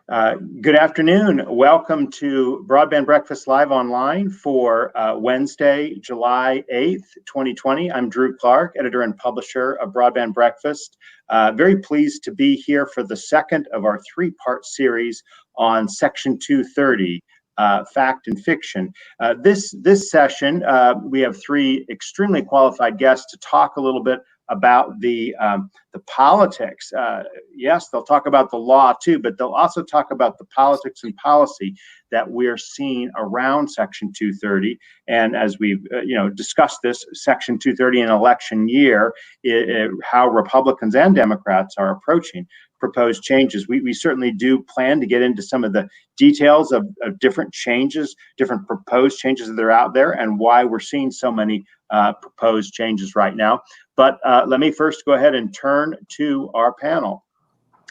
Good afternoon. Welcome to Broadband Breakfast Live Online for Wednesday, July 8th, 2020. I'm Drew Clark, editor and publisher of Broadband Breakfast. Very pleased to be here for the second of our three-part series on Section 230, Fact and Fiction. This session, we have three extremely qualified guests to talk a little bit about the politics. Yes, they'll talk about the law too, but they'll also talk about the politics and policy that we're seeing around Section 230. And as we've discussed this, Section 230 in election year, how Republicans and Democrats are approaching proposed changes. We certainly do plan to get into some of the details of different changes, different proposed changes that are out there, and why we're seeing so many proposed changes right now. But let me first go ahead and turn to our panel.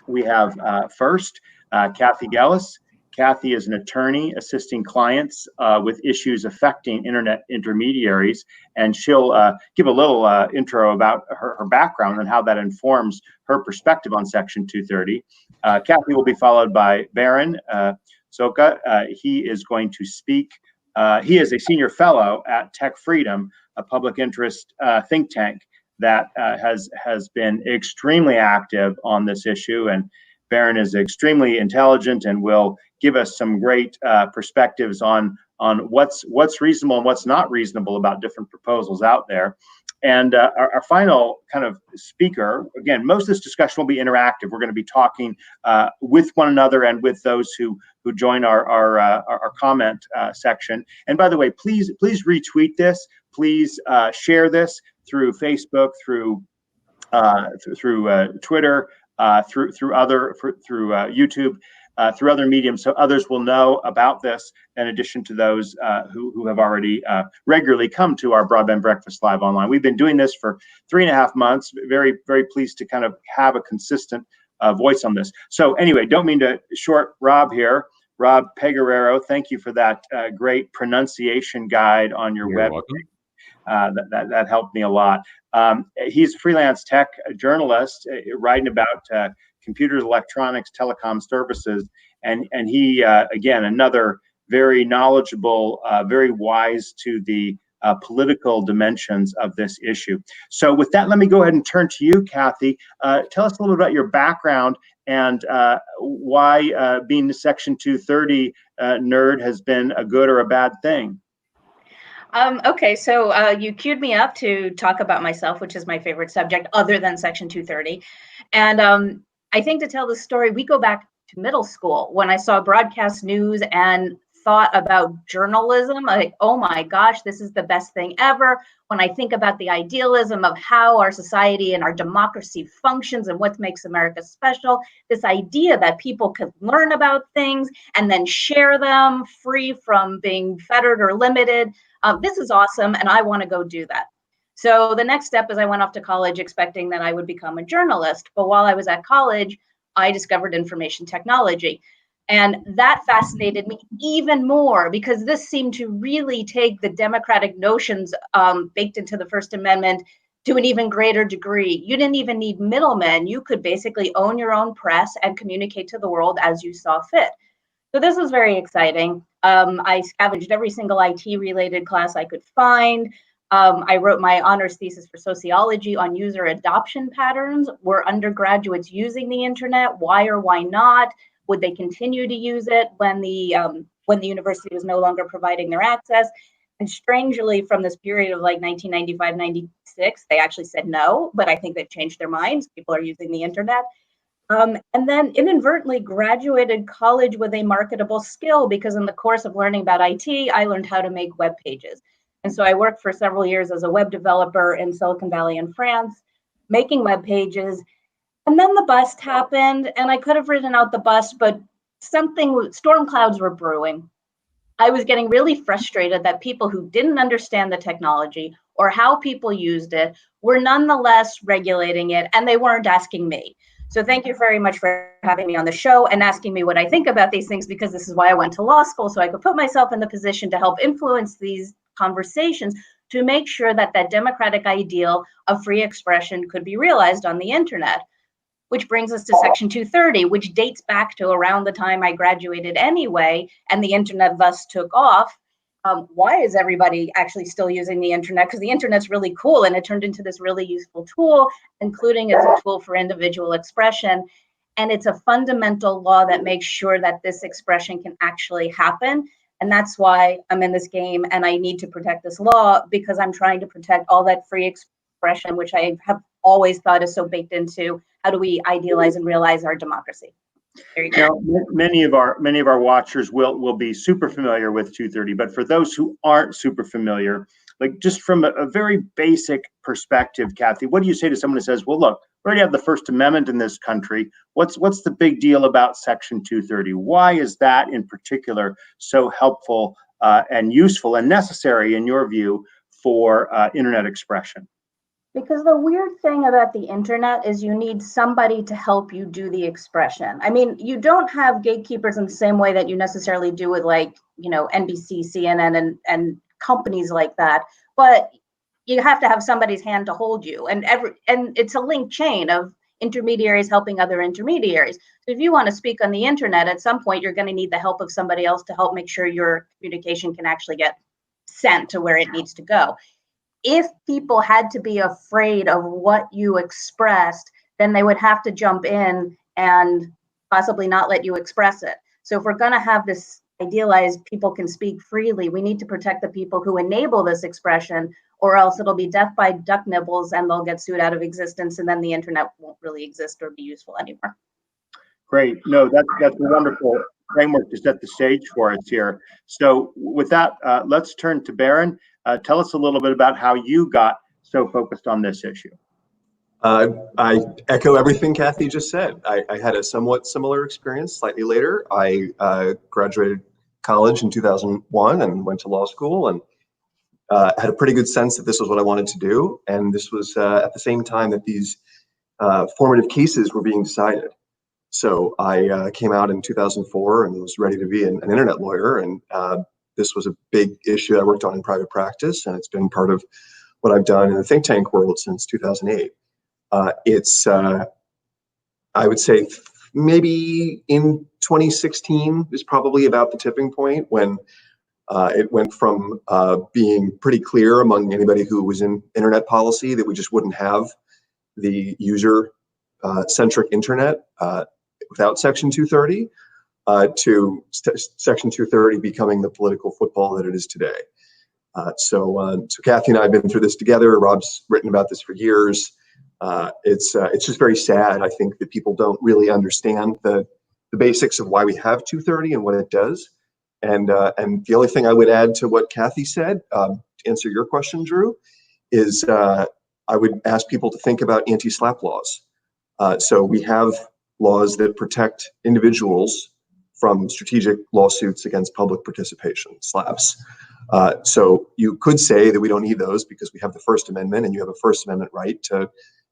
We have first Kathy Gellis. Kathy is an attorney assisting clients with issues affecting internet intermediaries, and she'll give a little intro about her background and how that informs her perspective on Section 230. Kathy will be followed by Baron Soka. He is going to speak. He is a senior fellow at Tech Freedom, a public interest think tank that has been extremely active on this issue. And Baron is extremely intelligent and will give us some great perspectives on what's reasonable and what's not reasonable about different proposals out there. And our final kind of speaker, again, most of this discussion will be interactive. We're going to be talking with one another and with those who join our comment section. And by the way, please retweet this. Please share this through Facebook, through Twitter, through YouTube, through other mediums, so others will know about this, in addition to those who have already regularly come to our Broadband Breakfast Live Online. We've been doing this for 3.5 months. Very, very pleased to kind of have a consistent voice on this. So anyway, don't mean to short Rob here. Rob Peguerero, thank you for that great pronunciation guide on your web. That helped me a lot. He's a freelance tech journalist writing about computers, electronics, telecom services, and he again, another very knowledgeable, very wise to the political dimensions of this issue. So with that, let me go ahead and turn to you, Kathy. Tell us a little bit about your background and why being the Section 230 nerd has been a good or a bad thing. Okay, so you queued me up to talk about myself, which is my favorite subject other than Section 230. And I think to tell the story, we go back to middle school when I saw broadcast news and thought about journalism. Like, oh my gosh, this is the best thing ever. When I think about the idealism of how our society and our democracy functions and what makes America special, this idea that people could learn about things and then share them free from being fettered or limited. This is awesome, and I want to go do that. So the next step is I went off to college expecting that I would become a journalist. But while I was at college, I discovered information technology. And that fascinated me even more because this seemed to really take the democratic notions baked into the First Amendment to an even greater degree. You didn't even need middlemen. You could basically own your own press and communicate to the world as you saw fit. So this was very exciting. I scavenged every single IT-related class I could find. I wrote my honors thesis for sociology on user adoption patterns. Were undergraduates using the internet? Why or why not? Would they continue to use it when the university was no longer providing their access? And strangely, from this period of like 1995, 96, they actually said no, but I think they've changed their minds. People are using the internet. And then inadvertently graduated college with a marketable skill because in the course of learning about IT, I learned how to make web pages. And so I worked for several years as a web developer in Silicon Valley in France, making web pages. And then the bust happened, and I could have ridden out the bust, but storm clouds were brewing. I was getting really frustrated that people who didn't understand the technology or how people used it were nonetheless regulating it, and they weren't asking me. So thank you very much for having me on the show and asking me what I think about these things, because this is why I went to law school, so I could put myself in the position to help influence these conversations to make sure that that democratic ideal of free expression could be realized on the internet. which brings us to Section 230, which dates back to around the time I graduated anyway, and the internet thus took off. Why is everybody actually still using the internet? Because the internet's really cool, and it turned into this really useful tool, including as a tool for individual expression. And it's a fundamental law that makes sure that this expression can actually happen. And that's why I'm in this game, and I need to protect this law, because I'm trying to protect all that free expression, which I have always thought is so baked into how do we idealize and realize our democracy. There you go. Now, many of our watchers will be super familiar with 230, but for those who aren't super familiar, like just from a very basic perspective, Kathy, what do you say to someone who says, well, look, we already have the First Amendment in this country. What's the big deal about Section 230? Why is that in particular so helpful and useful and necessary, in your view, for internet expression? Because the weird thing about the internet is you need somebody to help you do the expression. I mean, you don't have gatekeepers in the same way that you necessarily do with, like, NBC, CNN, and companies like that. But you have to have somebody's hand to hold you, and it's a linked chain of intermediaries helping other intermediaries. So if you want to speak on the internet, at some point you're going to need the help of somebody else to help make sure your communication can actually get sent to where it needs to go. If people had to be afraid of what you expressed, then they would have to jump in and possibly not let you express it. So if we're going to have this idealized people can speak freely, we need to protect the people who enable this expression, or else it'll be death by duck nibbles and they'll get sued out of existence, and then the internet won't really exist or be useful anymore. Great. No, that's a wonderful framework to set the stage for us here. So with that, let's turn to Baron. Tell us a little bit about how you got so focused on this issue. I echo everything Kathy just said. I had a somewhat similar experience slightly later. I graduated college in 2001 and went to law school, and had a pretty good sense that this was what I wanted to do. And this was at the same time that these formative cases were being decided. So I came out in 2004 and was ready to be an internet lawyer. And this was a big issue I worked on in private practice, and it's been part of what I've done in the think tank world since 2008. It's, I would say, maybe in 2016 is probably about the tipping point when it went from being pretty clear among anybody who was in internet policy that we just wouldn't have the user-centric internet without Section 230, to Section 230 becoming the political football that it is today. So Kathy and I have been through this together. Rob's written about this for years. It's just very sad, I think, that people don't really understand the basics of why we have 230 and what it does. And the only thing I would add to what Kathy said, to answer your question, Drew, is I would ask people to think about anti-SLAPP laws. So we have laws that protect individuals from strategic lawsuits against public participation, SLAPPs. So you could say that we don't need those because we have the First Amendment, and you have a First Amendment right to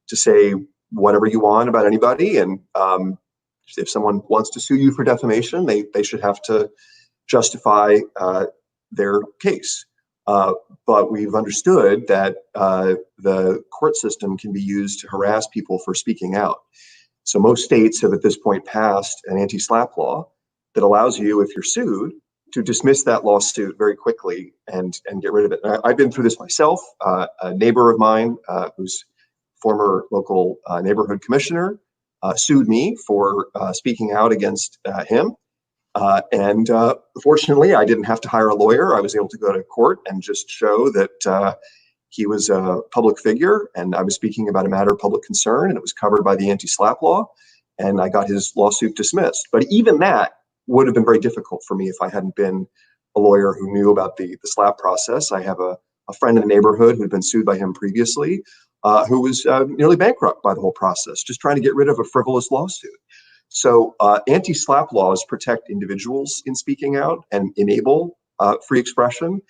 say whatever you want about anybody. And if someone wants to sue you for defamation, they should have to justify their case. But we've understood that the court system can be used to harass people for speaking out. So most states have at this point passed an anti-SLAPP law that allows you, if you're sued, to dismiss that lawsuit very quickly and get rid of it. And I've been through this myself. A neighbor of mine, who's former local neighborhood commissioner, sued me for speaking out against him. And fortunately, I didn't have to hire a lawyer. I was able to go to court and just show that he was a public figure, and I was speaking about a matter of public concern, and it was covered by the anti-SLAPP law, and I got his lawsuit dismissed. But even that would have been very difficult for me if I hadn't been a lawyer who knew about the SLAPP process. I have a friend in the neighborhood who had been sued by him previously, who was nearly bankrupt by the whole process, just trying to get rid of a frivolous lawsuit. So anti-SLAPP laws protect individuals in speaking out and enable free expression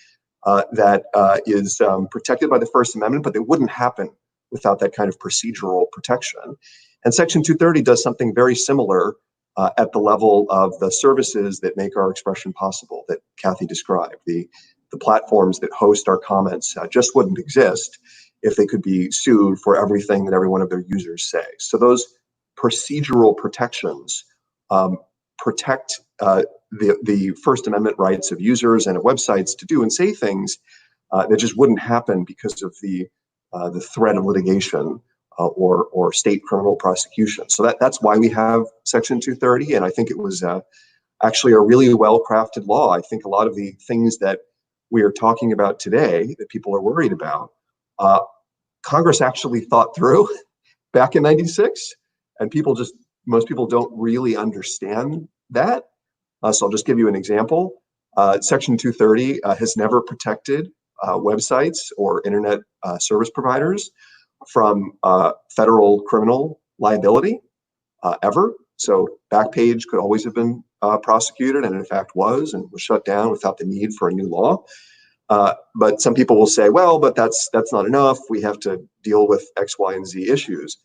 that is protected by the First Amendment, but they wouldn't happen without that kind of procedural protection. And Section 230 does something very similar at the level of the services that make our expression possible that Kathy described. The platforms that host our comments just wouldn't exist if they could be sued for everything that every one of their users say. So those procedural protections protect the First Amendment rights of users and of websites to do and say things that just wouldn't happen because of the threat of litigation or state criminal prosecution. So that's why we have Section 230, and I think it was actually a really well-crafted law. I think a lot of the things that we are talking about today that people are worried about, Congress actually thought through back in '96, and most people don't really understand that. So I'll just give you an example. Section 230 has never protected websites or internet service providers from federal criminal liability ever. So Backpage could always have been prosecuted, and in fact was, and was shut down without the need for a new law. But some people will say, well, but that's not enough. We have to deal with X, Y, and Z issues.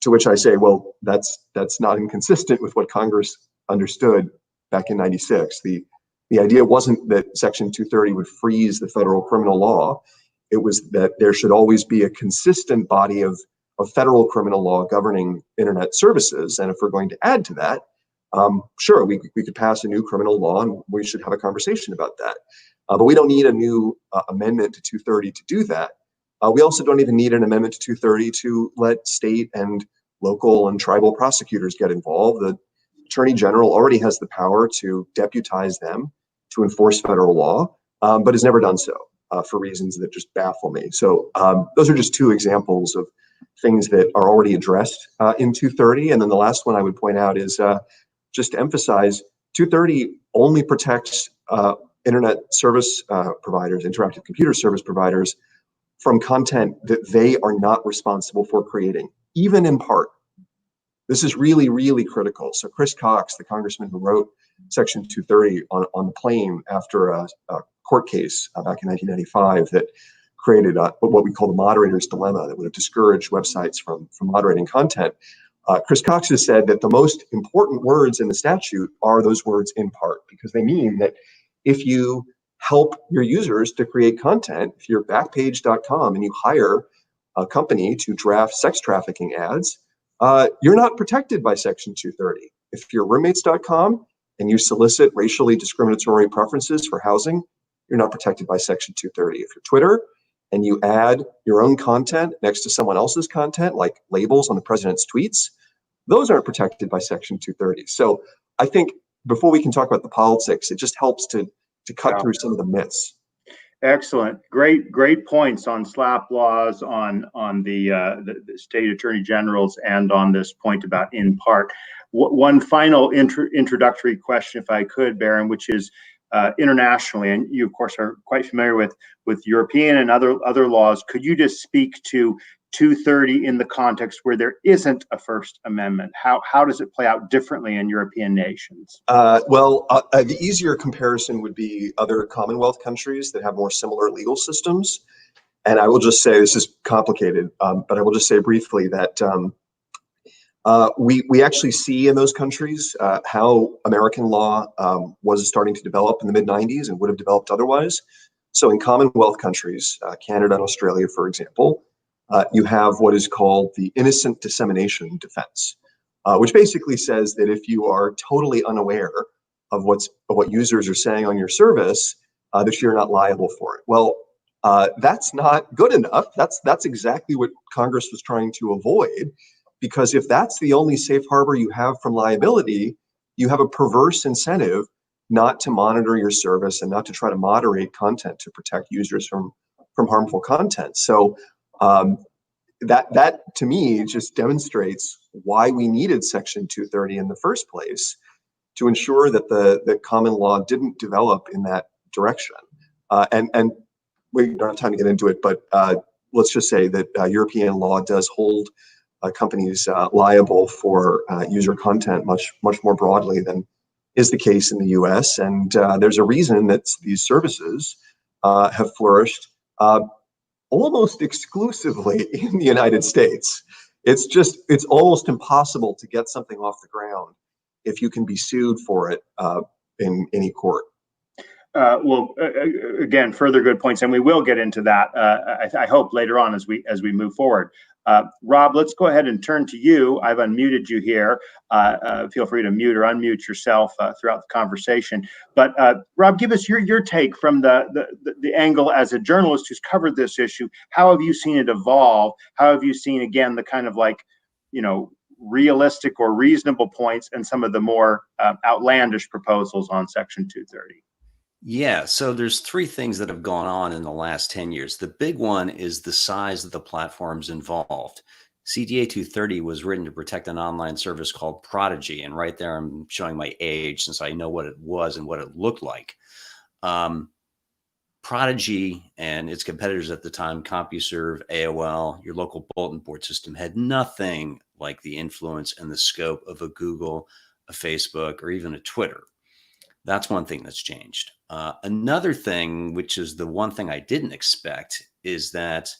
To which I say, well, that's not inconsistent with what Congress understood back in '96. The idea wasn't that Section 230 would freeze the federal criminal law. It was that there should always be a consistent body of federal criminal law governing internet services. And if we're going to add to that, sure, we could pass a new criminal law and we should have a conversation about that. But we don't need a new amendment to 230 to do that. We also don't even need an amendment to 230 to let state and local and tribal prosecutors get involved. The Attorney General already has the power to deputize them to enforce federal law, but has never done so for reasons that just baffle me. So those are just two examples of things that are already addressed in 230. And then the last one I would point out is just to emphasize, 230 only protects internet service providers, interactive computer service providers, from content that they are not responsible for creating, even in part. This is really, really critical. So Chris Cox, the congressman who wrote Section 230 on the plane after a court case back in 1995 that created what we call the Moderators Dilemma, that would have discouraged websites from moderating content. Chris Cox has said that the most important words in the statute are those words "in part," because they mean that if you help your users to create content, if you're Backpage.com and you hire a company to draft sex trafficking ads, you're not protected by Section 230. If you're Roommates.com and you solicit racially discriminatory preferences for housing, you're not protected by Section 230. If you're Twitter and you add your own content next to someone else's content, like labels on the president's tweets, those aren't protected by Section 230. So I think before we can talk about the politics, it just helps to cut through some of the myths. Excellent. Great points on SLAPP laws, on the state attorney generals, and on this point about in part. One final introductory question, if I could, Baron, which is internationally, and you of course are quite familiar with European and other laws. Could you just speak to 230 in the context where there isn't a First Amendment? How does it play out differently in European nations? The easier comparison would be other Commonwealth countries that have more similar legal systems. And I will just say, this is complicated, but I will just say briefly that we actually see in those countries how American law was starting to develop in the mid-90s and would have developed otherwise. So in Commonwealth countries, Canada and Australia, for example, you have what is called the innocent dissemination defense, which basically says that if you are totally unaware of what users are saying on your service, that you're not liable for it. Well, that's not good enough. That's exactly what Congress was trying to avoid, because if that's the only safe harbor you have from liability, you have a perverse incentive not to monitor your service and not to try to moderate content to protect users from harmful content. So that to me just demonstrates why we needed Section 230 in the first place, to ensure that the common law didn't develop in that direction. And we don't have time to get into it, but let's just say that European law does hold companies liable for user content much more broadly than is the case in the US. And there's a reason that these services have flourished almost exclusively in the United States. It's almost impossible to get something off the ground if you can be sued for it in any court. Again, further good points, and we will get into that. I hope later on as we move forward. Rob, let's go ahead and turn to you. I've unmuted you here. Feel free to mute or unmute yourself throughout the conversation. But Rob, give us your take from the angle as a journalist who's covered this issue. How have you seen it evolve? How have you seen, again, the kind of like, realistic or reasonable points and some of the more outlandish proposals on Section 230? Yeah, so there's three things that have gone on in the last 10 years. The big one is the size of the platforms involved. CDA 230 was written to protect an online service called Prodigy. And right there, I'm showing my age since I know what it was and what it looked like. Prodigy and its competitors at the time, CompuServe, AOL, your local bulletin board system, had nothing like the influence and the scope of a Google, a Facebook, or even a Twitter. That's one thing that's changed. Another thing, which is the one thing I didn't expect, is that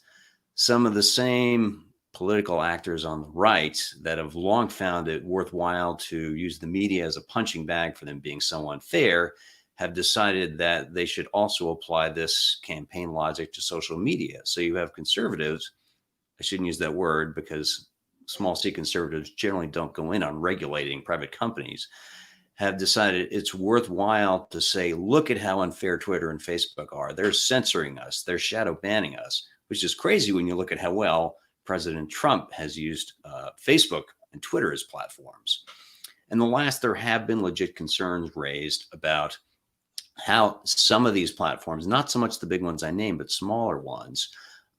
some of the same political actors on the right that have long found it worthwhile to use the media as a punching bag for them being so unfair have decided that they should also apply this campaign logic to social media. So you have conservatives, I shouldn't use that word because small c conservatives generally don't go in on regulating private companies, have decided it's worthwhile to say, look at how unfair Twitter and Facebook are. They're censoring us. They're shadow banning us, which is crazy when you look at how well President Trump has used Facebook and Twitter as platforms. And the last, there have been legit concerns raised about how some of these platforms, not so much the big ones I named, but smaller ones,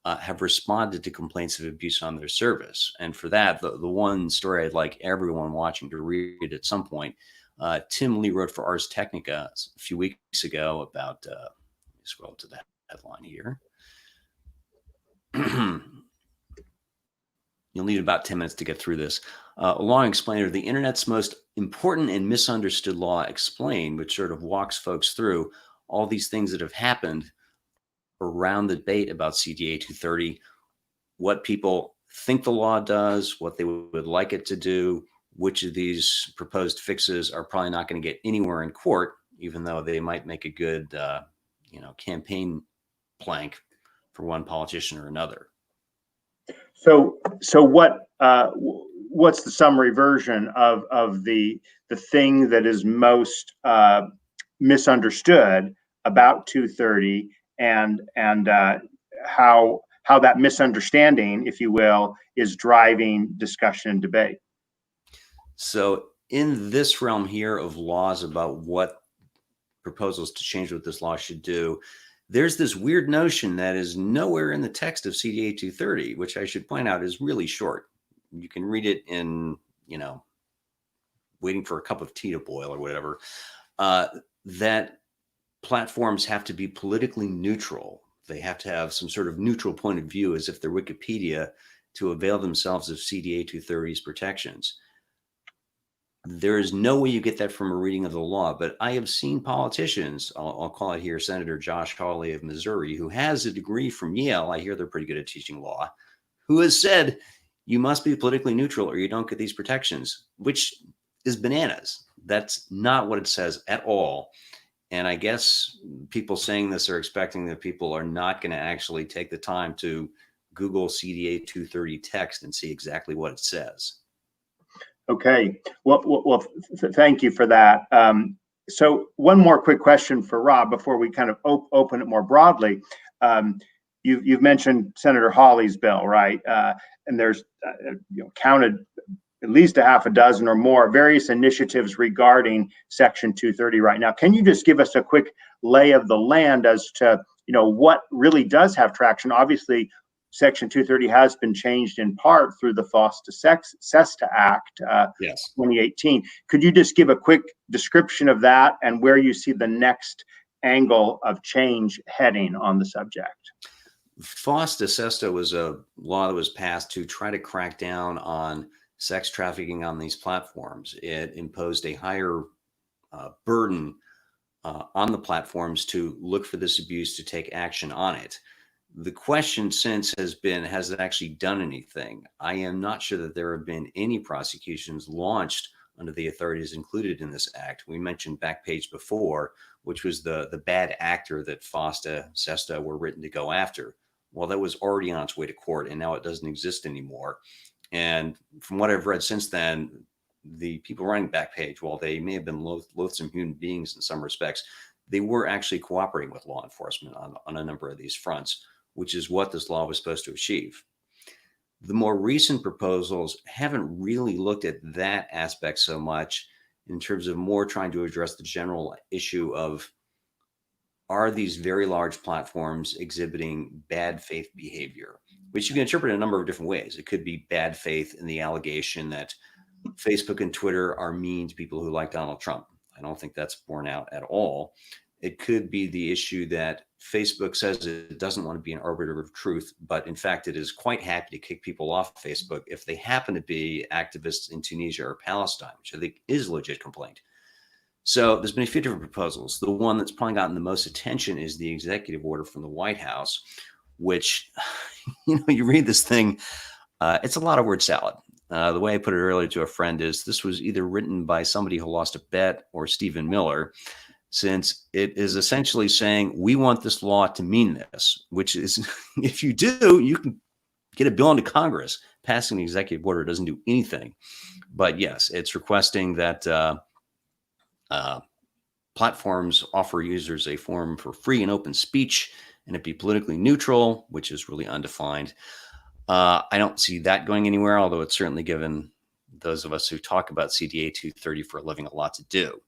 have responded to complaints of abuse on their service. And for that, the one story I'd like everyone watching to read at some point, Tim Lee wrote for Ars Technica a few weeks ago about, let me scroll to that headline here. You'll need about 10 minutes to get through this. A long explainer, the internet's most important and misunderstood law explained, which sort of walks folks through all these things that have happened around the debate about CDA 230, what people think the law does, what they would like it to do, which of these proposed fixes are probably not going to get anywhere in court, even though they might make a good, campaign plank for one politician or another. So what's the summary version of the thing that is most misunderstood about 230 and how that misunderstanding, if you will, is driving discussion and debate? So in this realm here of laws about what proposals to change what this law should do, there's this weird notion that is nowhere in the text of CDA 230, which I should point out is really short. You can read it in, waiting for a cup of tea to boil or whatever, that platforms have to be politically neutral. They have to have some sort of neutral point of view as if they're Wikipedia to avail themselves of CDA 230's protections. There is no way you get that from a reading of the law, but I have seen politicians, I'll call it here, Senator Josh Hawley of Missouri, who has a degree from Yale, I hear they're pretty good at teaching law, who has said, you must be politically neutral or you don't get these protections, which is bananas. That's not what it says at all. And I guess people saying this are expecting that people are not going to actually take the time to Google CDA 230 text and see exactly what it says. Okay. Well, thank you for that. So one more quick question for Rob before we kind of open it more broadly. You've mentioned Senator Hawley's bill, right? And there's counted at least a half a dozen or more various initiatives regarding Section 230 right now. Can you just give us a quick lay of the land as to what really does have traction? Obviously, Section 230 has been changed in part through the FOSTA-SESTA Act, Yes. 2018. Could you just give a quick description of that and where you see the next angle of change heading on the subject? FOSTA-SESTA was a law that was passed to try to crack down on sex trafficking on these platforms. It imposed a higher burden on the platforms to look for this abuse, to take action on it. The question since has been, has it actually done anything? I am not sure that there have been any prosecutions launched under the authorities included in this act. We mentioned Backpage before, which was the bad actor that FOSTA, SESTA were written to go after. Well, that was already on its way to court, and now it doesn't exist anymore. And from what I've read since then, the people running Backpage, while they may have been loathsome human beings in some respects, they were actually cooperating with law enforcement on a number of these fronts, which is what this law was supposed to achieve. The more recent proposals haven't really looked at that aspect so much, in terms of more trying to address the general issue of, are these very large platforms exhibiting bad faith behavior, which you can interpret in a number of different ways. It could be bad faith in the allegation that Facebook and Twitter are mean to people who like Donald Trump. I don't think that's borne out at all. It could be the issue that Facebook says it doesn't want to be an arbiter of truth, but in fact, it is quite happy to kick people off Facebook if they happen to be activists in Tunisia or Palestine, which I think is a legit complaint. So there's been a few different proposals. The one that's probably gotten the most attention is the executive order from the White House, which, you read this thing, it's a lot of word salad. The way I put it earlier to a friend is this was either written by somebody who lost a bet or Stephen Miller, since it is essentially saying, we want this law to mean this, which is, if you do, you can get a bill into Congress. Passing the executive order doesn't do anything. But yes, it's requesting that platforms offer users a forum for free and open speech, and it be politically neutral, which is really undefined. I don't see that going anywhere, although it's certainly given those of us who talk about CDA 230 for a living a lot to do.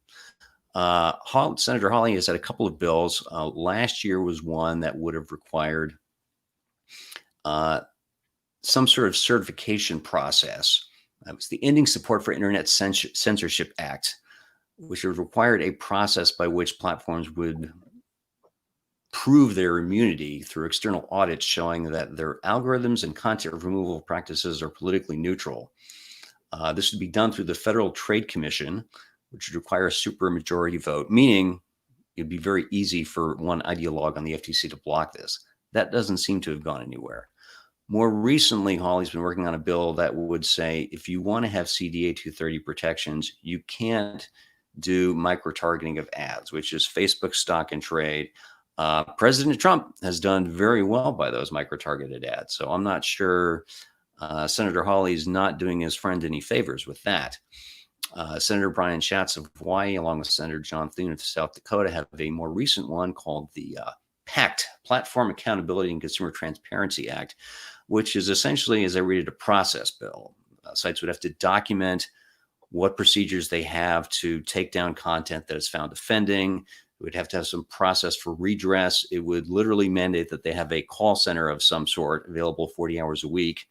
Senator Hawley has had a couple of bills. Last year was one that would have required some sort of certification process. That was the Ending Support for Internet Censorship Act, which would required a process by which platforms would prove their immunity through external audits showing that their algorithms and content removal practices are politically neutral. This would be done through the Federal Trade Commission, which would require a supermajority vote, meaning it'd be very easy for one ideologue on the FTC to block this. That doesn't seem to have gone anywhere. More recently, Hawley's been working on a bill that would say, if you want to have CDA 230 protections, you can't do micro-targeting of ads, which is Facebook stock and trade. President Trump has done very well by those micro-targeted ads. So I'm not sure Senator Hawley's not doing his friend any favors with that. Senator Brian Schatz of Hawaii, along with Senator John Thune of South Dakota, have a more recent one called the PACT, Platform Accountability and Consumer Transparency Act, which is essentially, as I read it, a process bill. Sites would have to document what procedures they have to take down content that is found offending. It would have to have some process for redress. It would literally mandate that they have a call center of some sort available 40 hours a week.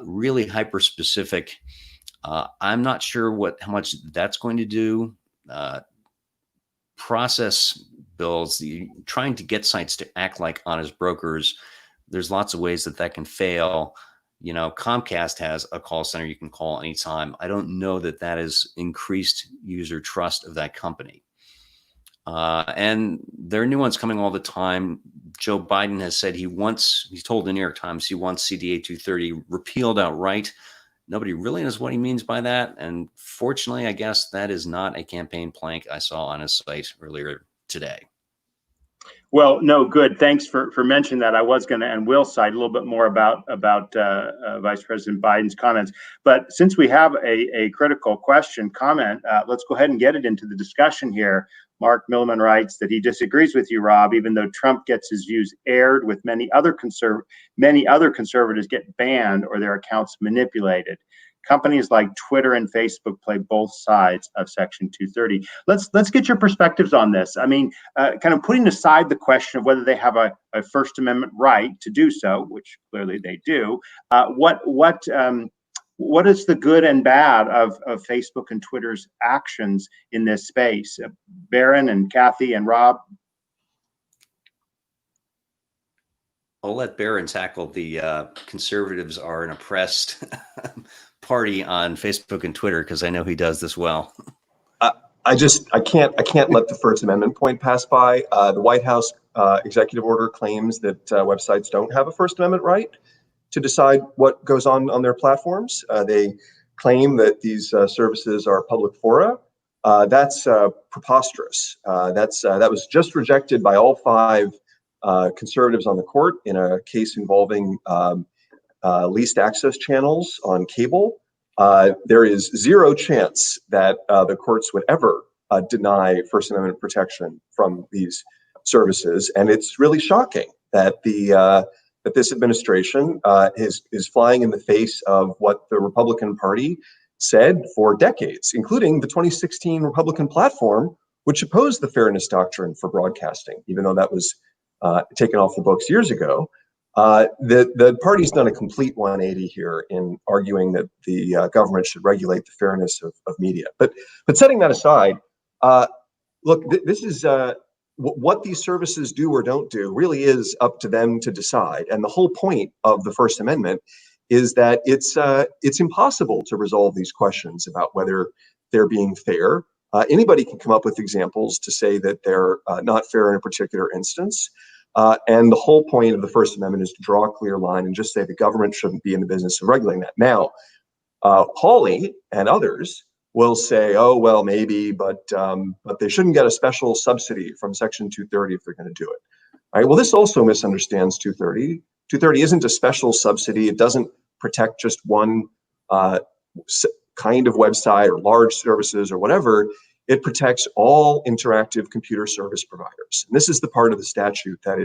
Really hyper-specific. I'm not sure how much that's going to do. Process bills, trying to get sites to act like honest brokers, there's lots of ways that can fail. Comcast has a call center you can call anytime. I don't know that has increased user trust of that company. And there are new ones coming all the time. Joe Biden has said he's told the New York Times he wants CDA 230 repealed outright. Nobody really knows what he means by that. And fortunately, I guess that is not a campaign plank I saw on his site earlier today. Well, no, good. Thanks for mentioning that. I was going to, and will cite a little bit more about Vice President Biden's comments. But since we have a critical comment, let's go ahead and get it into the discussion here. Mark Milliman writes that he disagrees with you, Rob, even though Trump gets his views aired, with many other conservatives get banned or their accounts manipulated. Companies like Twitter and Facebook play both sides of Section 230. Let's get your perspectives on this. I mean, kind of putting aside the question of whether they have a First Amendment right to do so, which clearly they do. What is the good and bad of Facebook and Twitter's actions in this space? Barron and Kathy and Rob. I'll let Barron tackle the conservatives are an oppressed party on Facebook and Twitter, because I know he does this well. I can't let the First Amendment point pass by. The White House executive order claims that websites don't have a First Amendment right to decide what goes on their platforms. They claim that these services are public fora. That's preposterous. That was just rejected by all 5 conservatives on the court in a case involving least access channels on cable. There is zero chance that the courts would ever deny First Amendment protection from these services, and it's really shocking that that this administration is flying in the face of what the Republican Party said for decades, including the 2016 Republican platform, which opposed the fairness doctrine for broadcasting, even though that was taken off the books years ago. The party's done a complete 180 here in arguing that the government should regulate the fairness of media. But setting that aside, look, this is what these services do or don't do really is up to them to decide. And the whole point of the First Amendment is that it's impossible to resolve these questions about whether they're being fair. Anybody can come up with examples to say that they're not fair in a particular instance. And the whole point of the First Amendment is to draw a clear line and just say the government shouldn't be in the business of regulating that. Now, Hawley and others will say, oh, well, maybe, but they shouldn't get a special subsidy from Section 230 if they're going to do it. All right. Well, this also misunderstands 230. 230 isn't a special subsidy. It doesn't protect just one kind of website or large services or whatever. It protects all interactive computer service providers. And this is the part of the statute that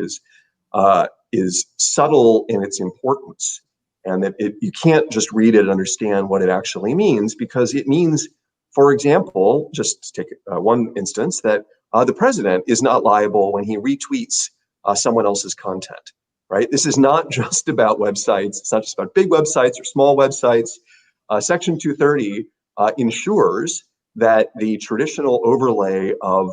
is subtle in its importance, and that you can't just read it and understand what it actually means, because it means, for example, just to take one instance, that the president is not liable when he retweets someone else's content, right? This is not just about websites. It's not just about big websites or small websites. Section 230 ensures that the traditional overlay of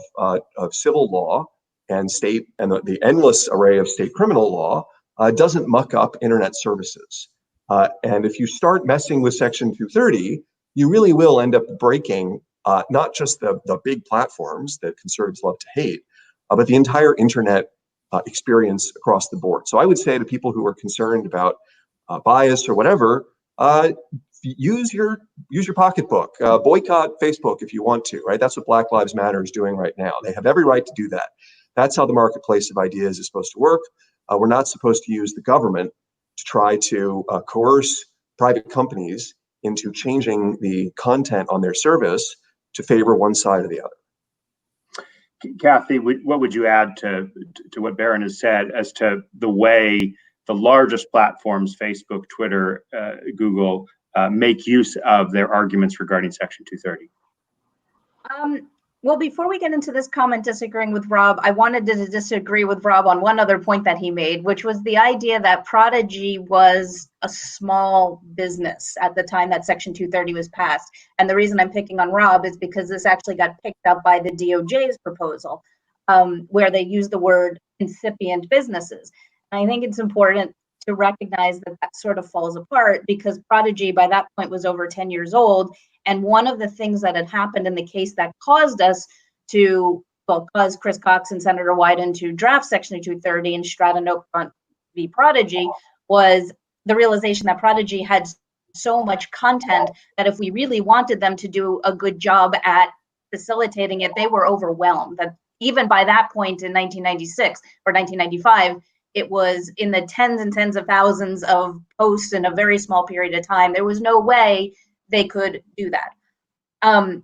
civil law and state and the endless array of state criminal law doesn't muck up internet services. And if you start messing with Section 230, you really will end up breaking not just the big platforms that conservatives love to hate, but the entire internet experience across the board. So I would say to people who are concerned about bias or whatever, use your pocketbook, boycott Facebook if you want to, right? That's what Black Lives Matter is doing right now. They have every right to do that. That's how the marketplace of ideas is supposed to work. We're not supposed to use the government to try to coerce private companies into changing the content on their service to favor one side or the other. Kathy, what would you add to what Barron has said as to the way the largest platforms, Facebook, Twitter, Google, make use of their arguments regarding Section 230? Well, before we get into this comment disagreeing with Rob, I wanted to disagree with Rob on one other point that he made, which was the idea that Prodigy was a small business at the time that Section 230 was passed. And the reason I'm picking on Rob is because this actually got picked up by the DOJ's proposal, where they use the word incipient businesses. And I think it's important to recognize that that sort of falls apart, because Prodigy by that point was over 10 years old. And one of the things that had happened in the case that caused us to, cause Chris Cox and Senator Wyden to draft Section 230 and Stratton Oakfront v. Prodigy was the realization that Prodigy had so much content that if we really wanted them to do a good job at facilitating it, they were overwhelmed. That even by that point in 1996 or 1995, it was in the tens and tens of thousands of posts in a very small period of time. There was no way they could do that. On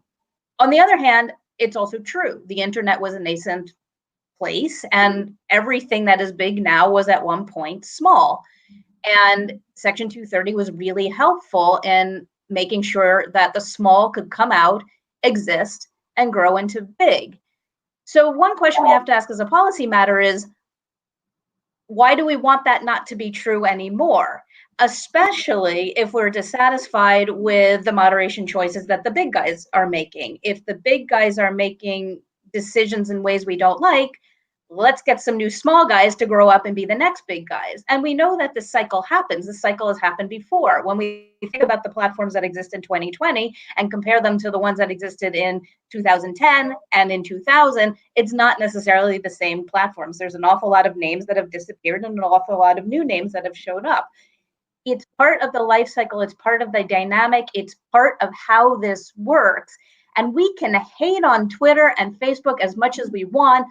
the other hand, it's also true. The internet was a nascent place, and everything that is big now was at one point small. And Section 230 was really helpful in making sure that the small could come out, exist, and grow into big. So one question we have to ask as a policy matter is, why do we want that not to be true anymore? Especially if we're dissatisfied with the moderation choices that the big guys are making. If the big guys are making decisions in ways we don't like, let's get some new small guys to grow up and be the next big guys. And we know that this cycle happens. This cycle has happened before. When we think about the platforms that exist in 2020 and compare them to the ones that existed in 2010 and in 2000, it's not necessarily the same platforms. There's an awful lot of names that have disappeared and an awful lot of new names that have showed up. It's part of the life cycle. It's part of the dynamic. It's part of how this works. And we can hate on Twitter and Facebook as much as we want,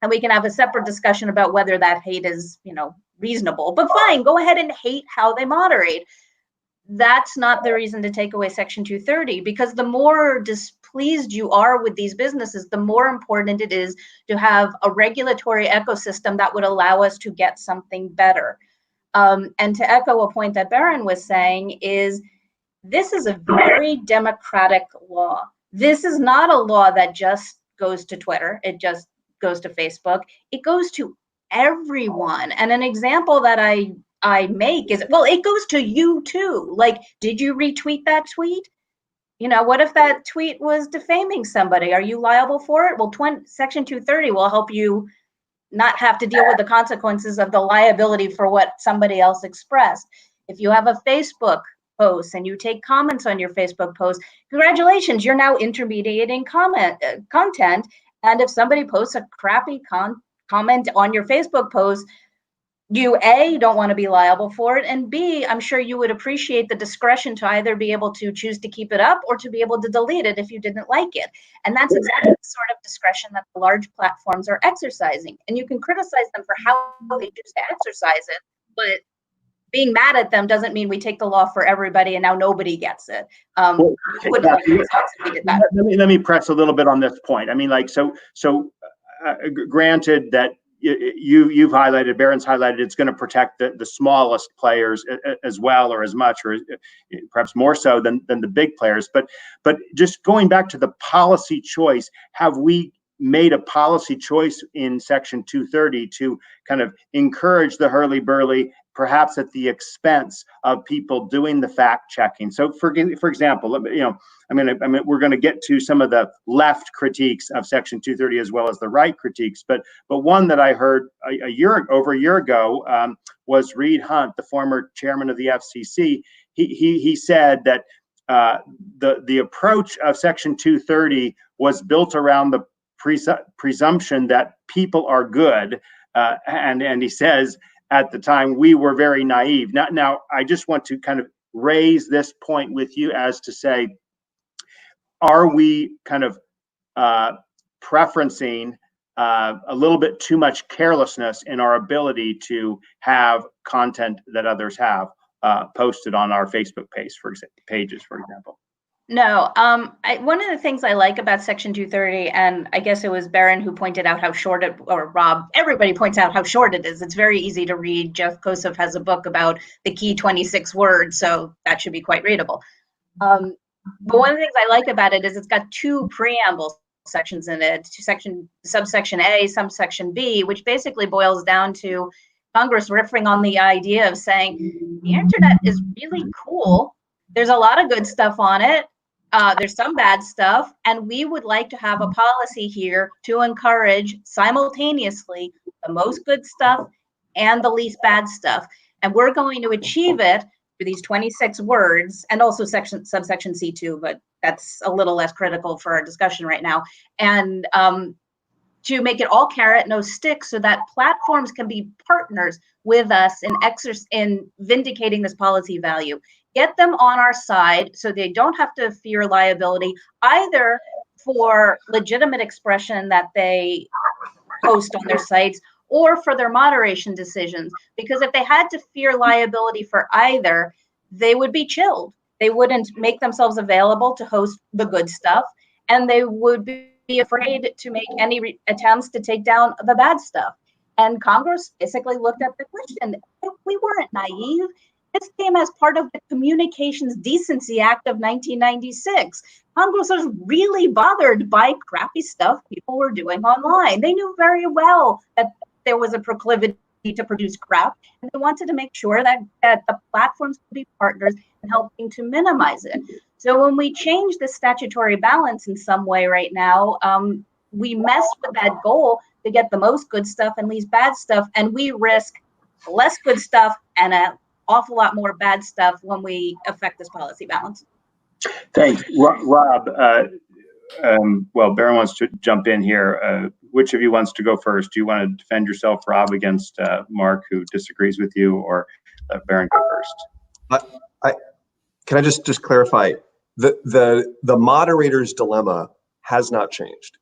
And we can have a separate discussion about whether that hate is, reasonable. But fine, go ahead and hate how they moderate. That's not the reason to take away Section 230, because the more displeased you are with these businesses, the more important it is to have a regulatory ecosystem that would allow us to get something better. And to echo a point that Baron was saying is, this is a very democratic law. This is not a law that just goes to Twitter. It just goes to Facebook. It goes to everyone. And an example that I make is, well, it goes to you too. Like, did you retweet that tweet? What if that tweet was defaming somebody? Are you liable for it? Well, Section 230 will help you not have to deal with the consequences of the liability for what somebody else expressed. If you have a Facebook post and you take comments on your Facebook post, congratulations, you're now intermediating content. And if somebody posts a crappy comment on your Facebook post, you A, don't want to be liable for it, and B, I'm sure you would appreciate the discretion to either be able to choose to keep it up or to be able to delete it if you didn't like it. And that's exactly the sort of discretion that the large platforms are exercising. And you can criticize them for how they choose to exercise it, but being mad at them doesn't mean we take the law for everybody and now nobody gets it. Let me press a little bit on this point. I mean, granted that you've highlighted, Baron's highlighted, it's going to protect the smallest players as well, or as much, or perhaps more so than the big players. But just going back to the policy choice, have we made a policy choice in Section 230 to kind of encourage the hurly-burly, perhaps at the expense of people doing the fact checking? So, for example, we're going to get to some of the left critiques of Section 230 as well as the right critiques, but one that I heard over a year ago was Reed Hundt, the former chairman of the FCC. He said that the approach of Section 230 was built around the presumption that people are good, and he says at the time we were very naive. Now, I just want to kind of raise this point with you as to say, are we kind of preferencing a little bit too much carelessness in our ability to have content that others have posted on our Facebook pages, for example? No, one of the things I like about Section 230, and I guess it was Baron who pointed out how short it, or Rob, everybody points out how short it is. It's very easy to read. Jeff Kosov has a book about the key 26 words, so that should be quite readable. But one of the things I like about it is it's got two preamble sections in it, subsection A, subsection B, which basically boils down to Congress riffing on the idea of saying the internet is really cool. There's a lot of good stuff on it. There's some bad stuff, and we would like to have a policy here to encourage simultaneously the most good stuff and the least bad stuff. And we're going to achieve it through these 26 words, and also subsection C2, but that's a little less critical for our discussion right now. And to make it all carrot, no stick, so that platforms can be partners with us in vindicating this policy value. Get them on our side so they don't have to fear liability, either for legitimate expression that they post on their sites or for their moderation decisions. Because if they had to fear liability for either, they would be chilled. They wouldn't make themselves available to host the good stuff, and they would be afraid to make any attempts to take down the bad stuff. And Congress basically looked at the question. We weren't naive. This came as part of the Communications Decency Act of 1996. Congress was really bothered by crappy stuff people were doing online. They knew very well that there was a proclivity to produce crap, and they wanted to make sure that the platforms could be partners in helping to minimize it. So when we change the statutory balance in some way right now, we mess with that goal to get the most good stuff and least bad stuff, and we risk less good stuff and an awful lot more bad stuff when we affect this policy balance. Thanks, Rob. Well, Baron wants to jump in here. Which of you wants to go first? Do you want to defend yourself, Rob, against Mark, who disagrees with you, or let Baron go first? Can I just clarify? The Moderators Dilemma has not changed.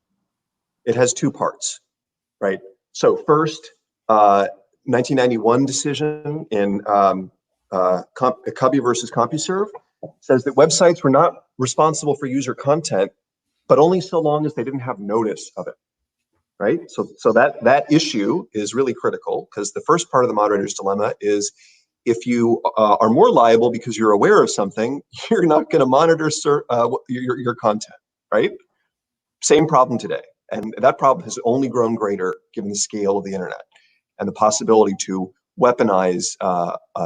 It has two parts, right? So first, 1991 decision in Cubby versus CompuServe says that websites were not responsible for user content, but only so long as they didn't have notice of it, right? So that issue is really critical, because the first part of the moderator's dilemma is, if you are more liable because you're aware of something, you're not going to monitor your content, right? Same problem today. And that problem has only grown greater given the scale of the internet and the possibility to weaponize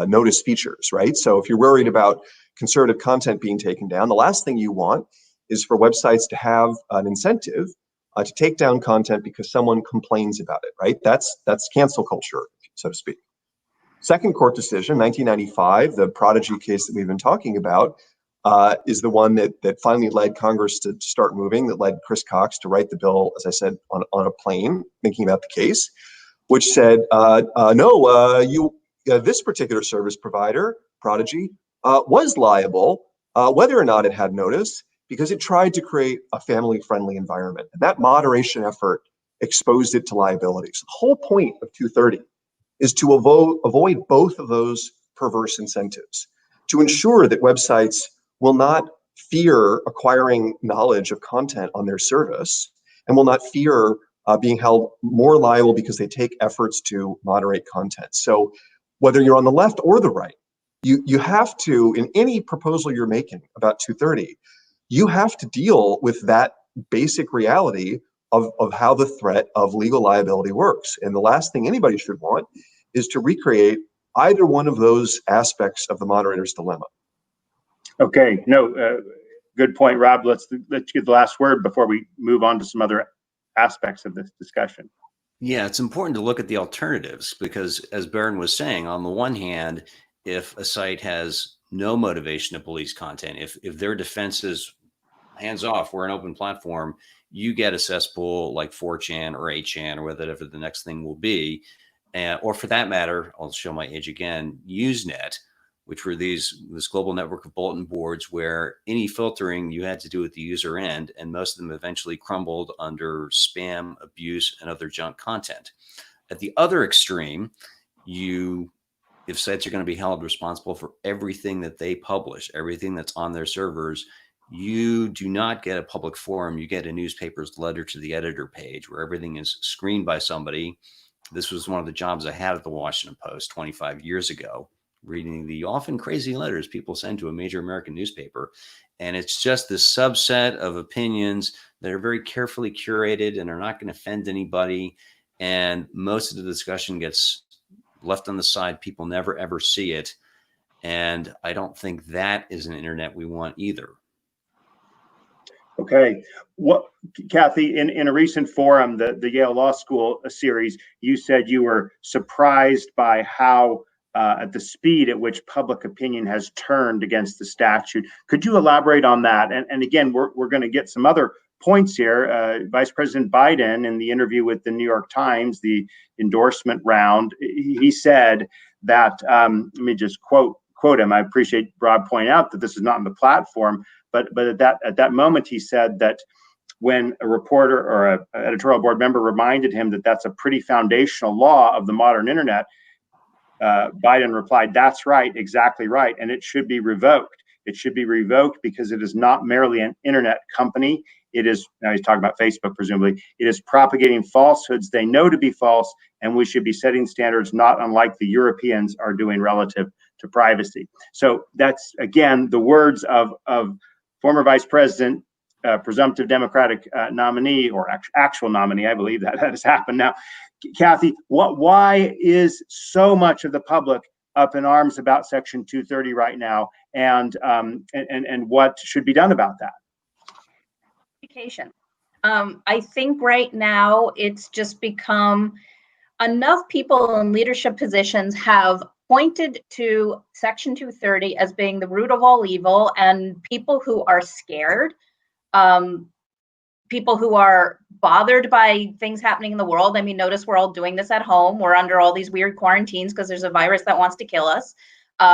notice features, right? So if you're worried about conservative content being taken down, the last thing you want is for websites to have an incentive to take down content because someone complains about it, right? That's cancel culture, so to speak. Second court decision, 1995, the Prodigy case that we've been talking about, is the one that finally led Congress to start moving, that led Chris Cox to write the bill, as I said, on a plane, thinking about the case, which said, this particular service provider, Prodigy, was liable whether or not it had notice, because it tried to create a family-friendly environment. And that moderation effort exposed it to liability. So the whole point of 230 is to avoid both of those perverse incentives, to ensure that websites will not fear acquiring knowledge of content on their service, and will not fear being held more liable because they take efforts to moderate content. So whether you're on the left or the right, you have to, in any proposal you're making about 230, you have to deal with that basic reality of how the threat of legal liability works. And the last thing anybody should want is to recreate either one of those aspects of the moderator's dilemma. Okay, no, good point, Rob. Let's get the last word before we move on to some other aspects of this discussion. Yeah, it's important to look at the alternatives, because as Baron was saying, on the one hand, if a site has no motivation to police content, if their defense is hands off, we're an open platform, you get a cesspool like 4chan or 8chan or whatever the next thing will be. Or for that matter, I'll show my age again, Usenet, which were this global network of bulletin boards where any filtering you had to do at the user end, and most of them eventually crumbled under spam, abuse, and other junk content. At the other extreme, if sites are going to be held responsible for everything that they publish, everything that's on their servers, you do not get a public forum. You get a newspaper's letter to the editor page where everything is screened by somebody. This was one of the jobs I had at the Washington Post 25 years ago, reading the often crazy letters people send to a major American newspaper. And it's just this subset of opinions that are very carefully curated and are not going to offend anybody. And most of the discussion gets left on the side. People never, ever see it. And I don't think that is an internet we want either. Okay, Kathy, in a recent forum, the Yale Law School series, you said you were surprised by how at the speed at which public opinion has turned against the statute. Could you elaborate on that? And again, we're going to get some other points here. Vice President Biden, in the interview with the New York Times, the endorsement round, he said that, let me just quote him. I appreciate Rob pointing out that this is not on the platform, but at that moment, he said that when a reporter or an editorial board member reminded him that that's a pretty foundational law of the modern internet, Biden replied, "That's right, exactly right, and it should be revoked. It should be revoked because it is not merely an internet company. It is," now he's talking about Facebook, presumably, "it is propagating falsehoods they know to be false, and we should be setting standards not unlike the Europeans are doing relative to privacy." So that's, again, the words of former Vice President, presumptive Democratic nominee, or actual nominee. I believe that has happened now. Kathy, why is so much of the public up in arms about Section 230 right now, and what should be done about that? Education. I think right now it's just become enough people in leadership positions have pointed to Section 230 as being the root of all evil, and people who are scared, people who are bothered by things happening in the world. I mean, notice we're all doing this at home. We're under all these weird quarantines because there's a virus that wants to kill us.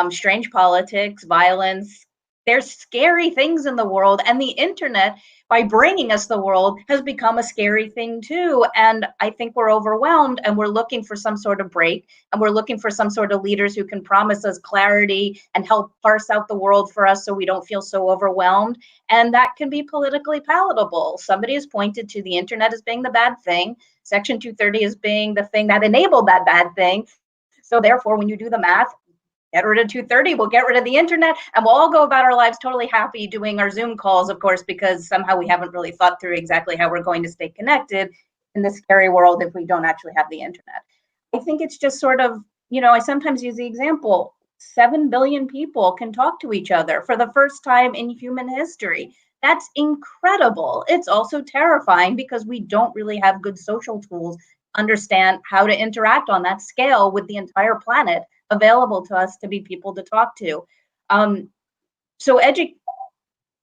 Strange politics, violence, there's scary things in the world, and the internet, by bringing us the world, has become a scary thing too. And I think we're overwhelmed, and we're looking for some sort of break, and we're looking for some sort of leaders who can promise us clarity and help parse out the world for us so we don't feel so overwhelmed. And that can be politically palatable. Somebody has pointed to the internet as being the bad thing, Section 230 as being the thing that enabled that bad thing. So therefore, when you do the math, get rid of 230, we'll get rid of the internet, and we'll all go about our lives totally happy doing our Zoom calls, of course, because somehow we haven't really thought through exactly how we're going to stay connected in this scary world if we don't actually have the internet. I think it's just sort of, I sometimes use the example, 7 billion people can talk to each other for the first time in human history. That's incredible. It's also terrifying because we don't really have good social tools to understand how to interact on that scale with the entire planet available to us to be people to talk to. So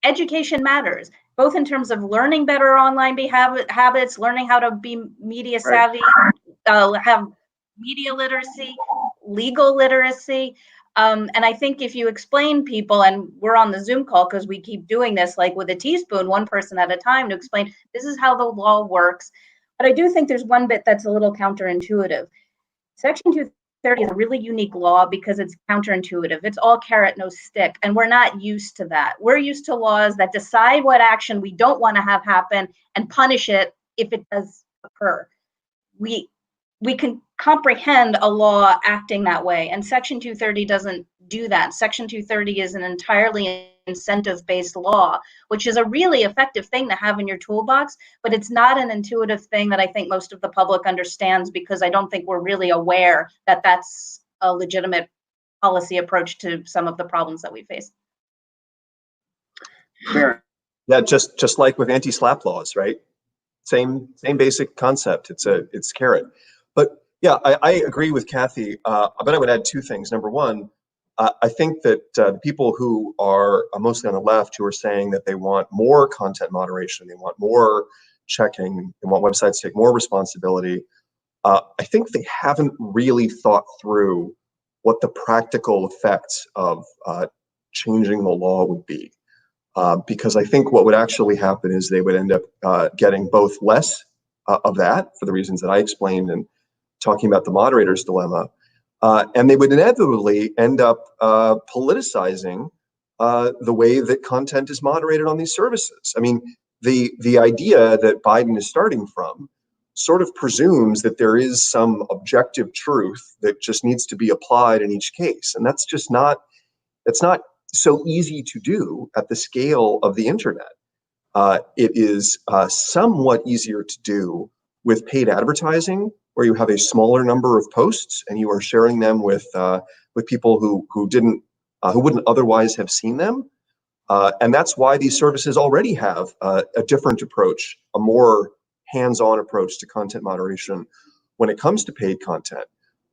education matters, both in terms of learning better online habits, learning how to be media savvy, have media literacy, legal literacy. And I think if you explain people, and we're on the Zoom call because we keep doing this like with a teaspoon, one person at a time, to explain this is how the law works. But I do think there's one bit that's a little counterintuitive. Section 230 is a really unique law because it's counterintuitive. It's all carrot, no stick, and we're not used to that. We're used to laws that decide what action we don't want to have happen and punish it if it does occur. We can comprehend a law acting that way, and Section 230 doesn't do that. Section 230 is an entirely incentive-based law, which is a really effective thing to have in your toolbox, but it's not an intuitive thing that I think most of the public understands, because I don't think we're really aware that that's a legitimate policy approach to some of the problems that we face. Fair. Yeah, just like with anti-SLAPP laws, right? Same basic concept. It's carrot. But yeah, I agree with Kathy, but I would add two things. Number one, I think that the people who are mostly on the left, who are saying that they want more content moderation, they want more checking, they want websites to take more responsibility, I think they haven't really thought through what the practical effects of changing the law would be. Because I think what would actually happen is they would end up getting both less of that, for the reasons that I explained and talking about the Moderators Dilemma, and they would inevitably end up politicizing the way that content is moderated on these services. I mean, the idea that Biden is starting from sort of presumes that there is some objective truth that just needs to be applied in each case, and that's not so easy to do at the scale of the internet. It is somewhat easier to do with paid advertising, where you have a smaller number of posts and you are sharing them with people who wouldn't otherwise have seen them, and that's why these services already have a different approach, a more hands-on approach to content moderation when it comes to paid content.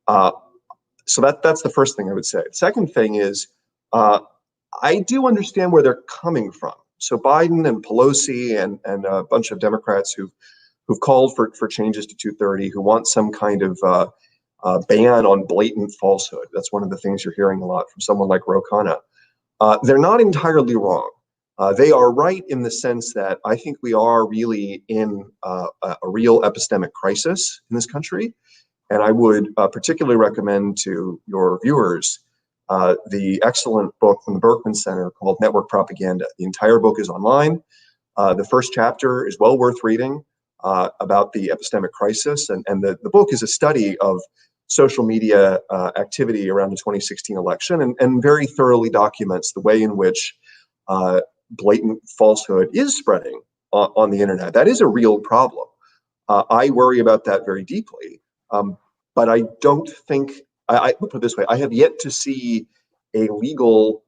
So that's the first thing I would say. The second thing is, I do understand where they're coming from. So Biden and Pelosi and a bunch of Democrats who've called for changes to 230, who want some kind of ban on blatant falsehood. That's one of the things you're hearing a lot from someone like Ro Khanna. They're not entirely wrong. They are right in the sense that I think we are really in a real epistemic crisis in this country. And I would particularly recommend to your viewers the excellent book from the Berkman Center called Network Propaganda. The entire book is online. The first chapter is well worth reading about the epistemic crisis. And the book is a study of social media activity around the 2016 election and very thoroughly documents the way in which blatant falsehood is spreading on the internet. That is a real problem. I worry about that very deeply. But I don't think, I put it this way, I have yet to see a legal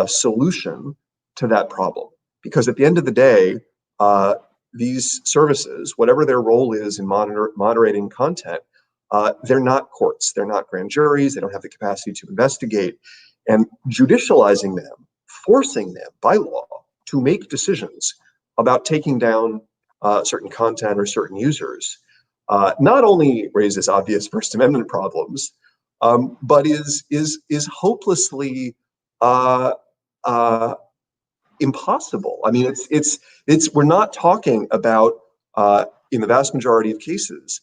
solution to that problem. Because at the end of the day, these services, whatever their role is in moderating content, they're not courts, they're not grand juries, they don't have the capacity to investigate. And judicializing them, forcing them by law to make decisions about taking down certain content or certain users, not only raises obvious First Amendment problems, but is hopelessly impossible. I mean, we're not talking about, in the vast majority of cases,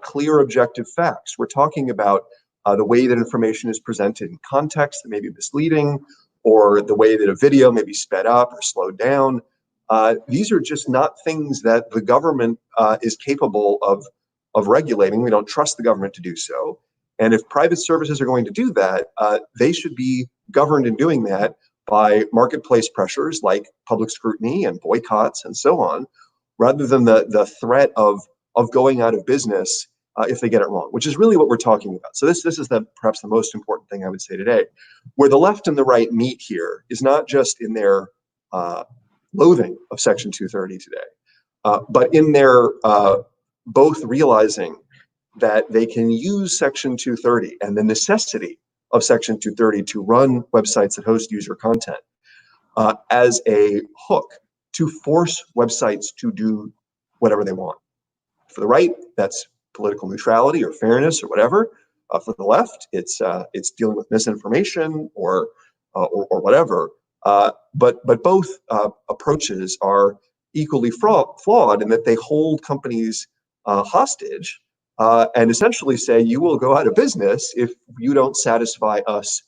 clear objective facts. We're talking about the way that information is presented in context that may be misleading, or the way that a video may be sped up or slowed down. These are just not things that the government is capable of regulating. We don't trust the government to do so. And if private services are going to do that, they should be governed in doing that by marketplace pressures like public scrutiny and boycotts and so on, rather than the threat of going out of business if they get it wrong, which is really what we're talking about. So this is perhaps the most important thing I would say today. Where the left and the right meet here is not just in their loathing of Section 230 today, but in their both realizing that they can use Section 230 and the necessity of Section 230 to run websites that host user content as a hook to force websites to do whatever they want. For the right, that's political neutrality or fairness or whatever. For the left, it's dealing with misinformation or whatever. But both approaches are equally flawed in that they hold companies hostage and essentially say, you will go out of business if you don't satisfy us,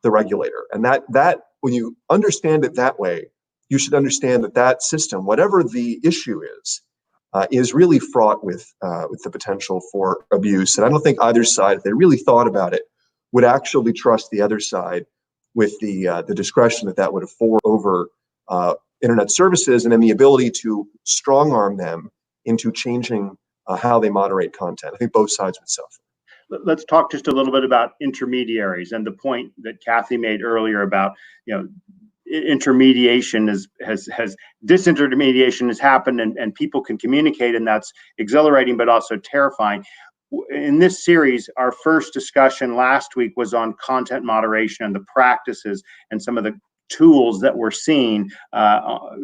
the regulator. And that when you understand it that way, you should understand that system, whatever the issue is really fraught with the potential for abuse. And I don't think either side, if they really thought about it, would actually trust the other side with the discretion that would afford over internet services, and then the ability to strong arm them into changing how they moderate content. I think both sides would suffer. Let's talk just a little bit about intermediaries and the point that Kathy made earlier about, intermediation disintermediation has happened and people can communicate, and that's exhilarating but also terrifying. In this series, our first discussion last week was on content moderation and the practices and some of the tools that we're seeing,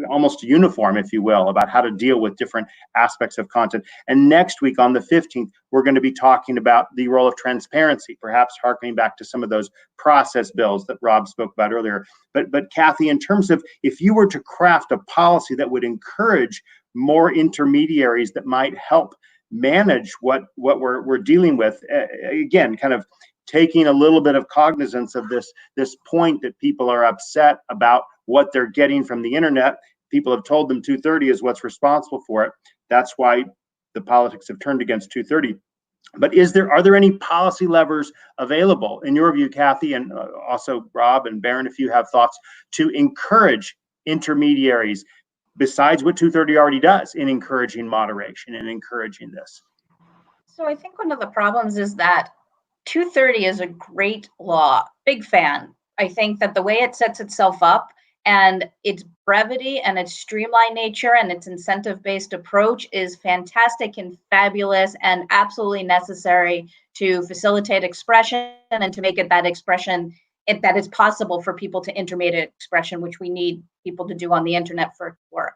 almost uniform, if you will, about how to deal with different aspects of content. And next week on the 15th, we're going to be talking about the role of transparency, perhaps harkening back to some of those process bills that Rob spoke about earlier. But Kathy, in terms of if you were to craft a policy that would encourage more intermediaries that might help manage what we're dealing with, again, kind of taking a little bit of cognizance of this point that people are upset about what they're getting from the internet. People have told them 230 is what's responsible for it. That's why the politics have turned against 230. But are there any policy levers available, in your view, Kathy, and also Rob and Barron, if you have thoughts, to encourage intermediaries besides what 230 already does in encouraging moderation and encouraging this? So I think one of the problems is that 230 is a great law. Big fan. I think that the way it sets itself up and its brevity and its streamlined nature and its incentive-based approach is fantastic and fabulous and absolutely necessary to facilitate expression and to make it that expression that is possible for people to intermediate expression, which we need people to do on the internet for it to work.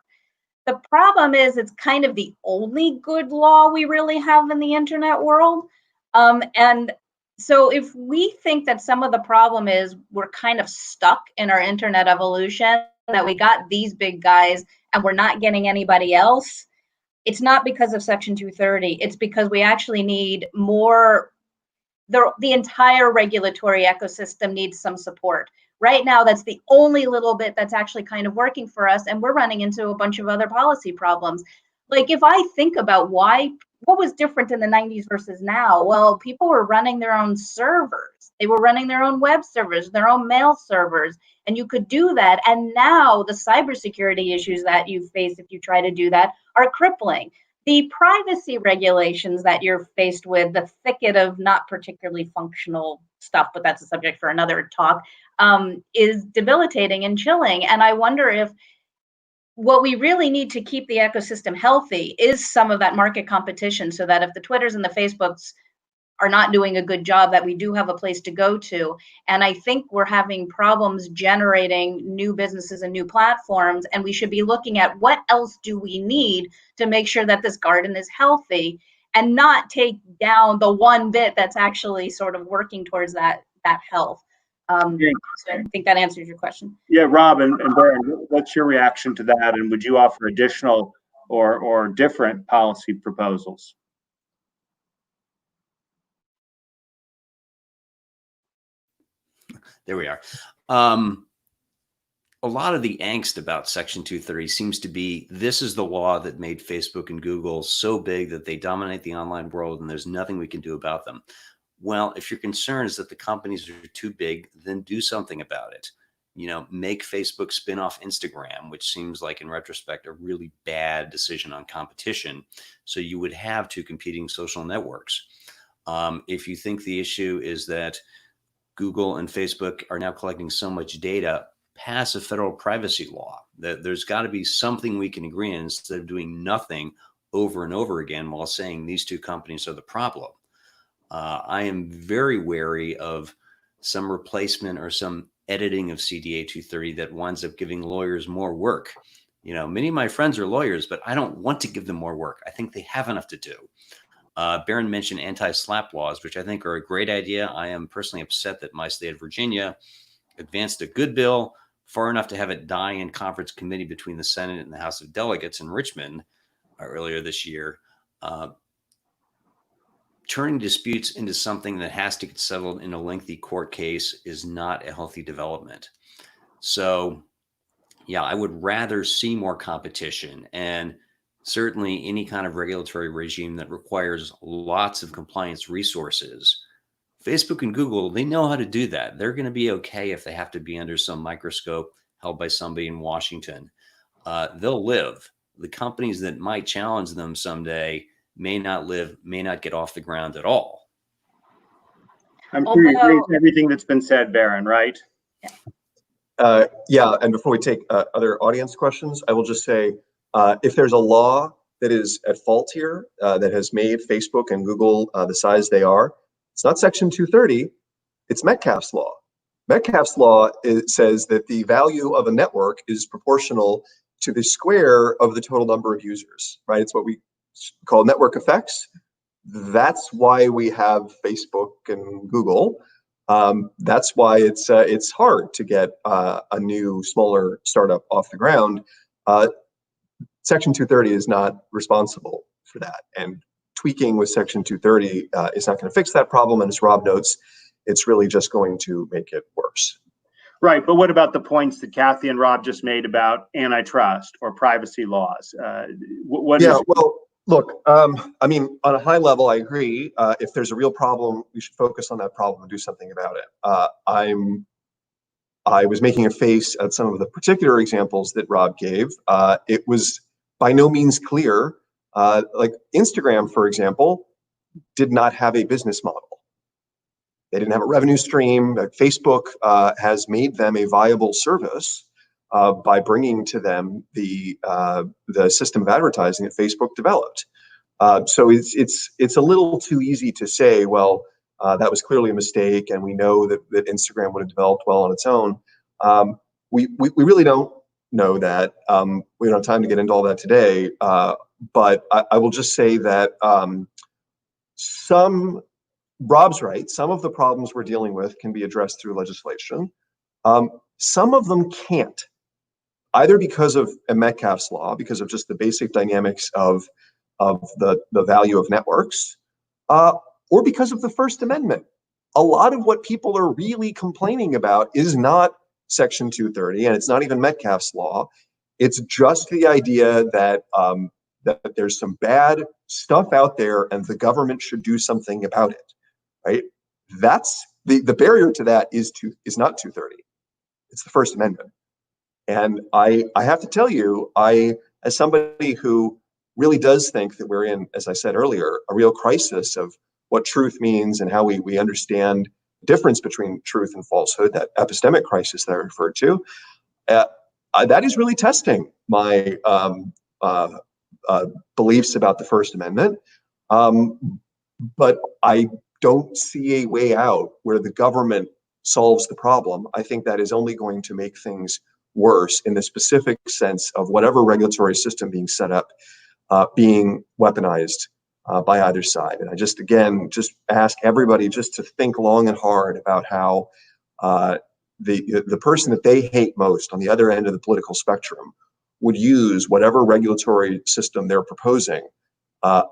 The problem is it's kind of the only good law we really have in the internet world. And so if we think that some of the problem is we're kind of stuck in our internet evolution, that we got these big guys and we're not getting anybody else, it's not because of Section 230. It's because we actually need more. The entire regulatory ecosystem needs some support. Right now, that's the only little bit that's actually kind of working for us, and we're running into a bunch of other policy problems. Like, if I think about what was different in the 90s versus now, well, people were running their own servers. They were running their own web servers, their own mail servers, and you could do that. And now the cybersecurity issues that you face if you try to do that are crippling. The privacy regulations that you're faced with, the thicket of not particularly functional stuff, but that's a subject for another talk, is debilitating and chilling. And I wonder if what we really need to keep the ecosystem healthy is some of that market competition, so that if the Twitters and the Facebooks are not doing a good job, that we do have a place to go to. And I think we're having problems generating new businesses and new platforms, and we should be looking at what else do we need to make sure that this garden is healthy and not take down the one bit that's actually sort of working towards that health. Yeah. So I think that answers your question. Yeah, Rob and Baron, what's your reaction to that? And would you offer additional or different policy proposals? There we are. A lot of the angst about Section 230 seems to be this is the law that made Facebook and Google so big that they dominate the online world and there's nothing we can do about them. Well, if your concern is that the companies are too big, then do something about it. Make Facebook spin off Instagram, which seems like in retrospect a really bad decision on competition. So you would have two competing social networks. If you think the issue is that Google and Facebook are now collecting so much data, pass a federal privacy law. That there's got to be something we can agree on instead of doing nothing over and over again while saying these two companies are the problem. I am very wary of some replacement or some editing of CDA 230 that winds up giving lawyers more work. Many of my friends are lawyers, but I don't want to give them more work. I think they have enough to do. Baron mentioned anti-SLAPP laws, which I think are a great idea. I am personally upset that my state of Virginia advanced a good bill far enough to have it die in conference committee between the Senate and the House of Delegates in Richmond earlier this year. Turning disputes into something that has to get settled in a lengthy court case is not a healthy development. So, yeah, I would rather see more competition and certainly any kind of regulatory regime that requires lots of compliance resources. Facebook and Google, they know how to do that. They're going to be okay if they have to be under some microscope held by somebody in Washington. They'll live. The companies that might challenge them someday may not live, may not get off the ground at all. I'm sure you agree with everything that's been said, Baron, right? Yeah, and before we take other audience questions, I will just say, if there's a law that is at fault here, that has made Facebook and Google the size they are, it's not Section 230, it's Metcalfe's law. Metcalfe's law says that the value of a network is proportional to the square of the total number of users, right? It's what we call network effects. That's why we have Facebook and Google. That's why it's hard to get a new, smaller startup off the ground. Section 230 is not responsible for that. And tweaking with Section 230 is not going to fix that problem. And as Rob notes, it's really just going to make it worse. Right, but what about the points that Kathy and Rob just made about antitrust or privacy laws? Well, look, I mean, on a high level, I agree. If there's a real problem, we should focus on that problem and do something about it. I was making a face at some of the particular examples that Rob gave. It was by no means clear. Like Instagram, for example, did not have a business model. They didn't have a revenue stream. Facebook has made them a viable service by bringing to them the system of advertising that Facebook developed. So it's a little too easy to say, well, that was clearly a mistake, and we know that Instagram would have developed well on its own. We really don't know that. We don't have time to get into all that today, but I will just say that Rob's right. Some of the problems we're dealing with can be addressed through legislation. Some of them can't, either because of Metcalfe's law, because of just the basic dynamics of the value of networks, or because of the First Amendment. A lot of what people are really complaining about is not Section 230, and it's not even Metcalfe's law. It's just the idea that that there's some bad stuff out there, and the government should do something about it. Right? That's the barrier to that is not 230. It's the First Amendment. And I have to tell you, as somebody who really does think that we're in, as I said earlier, a real crisis of what truth means and how we understand the difference between truth and falsehood, that epistemic crisis that I referred to, that is really testing my beliefs about the First Amendment. But I don't see a way out where the government solves the problem. I think that is only going to make things worse in the specific sense of whatever regulatory system being set up being weaponized by either side. And I just ask everybody just to think long and hard about how the person that they hate most on the other end of the political spectrum would use whatever regulatory system they're proposing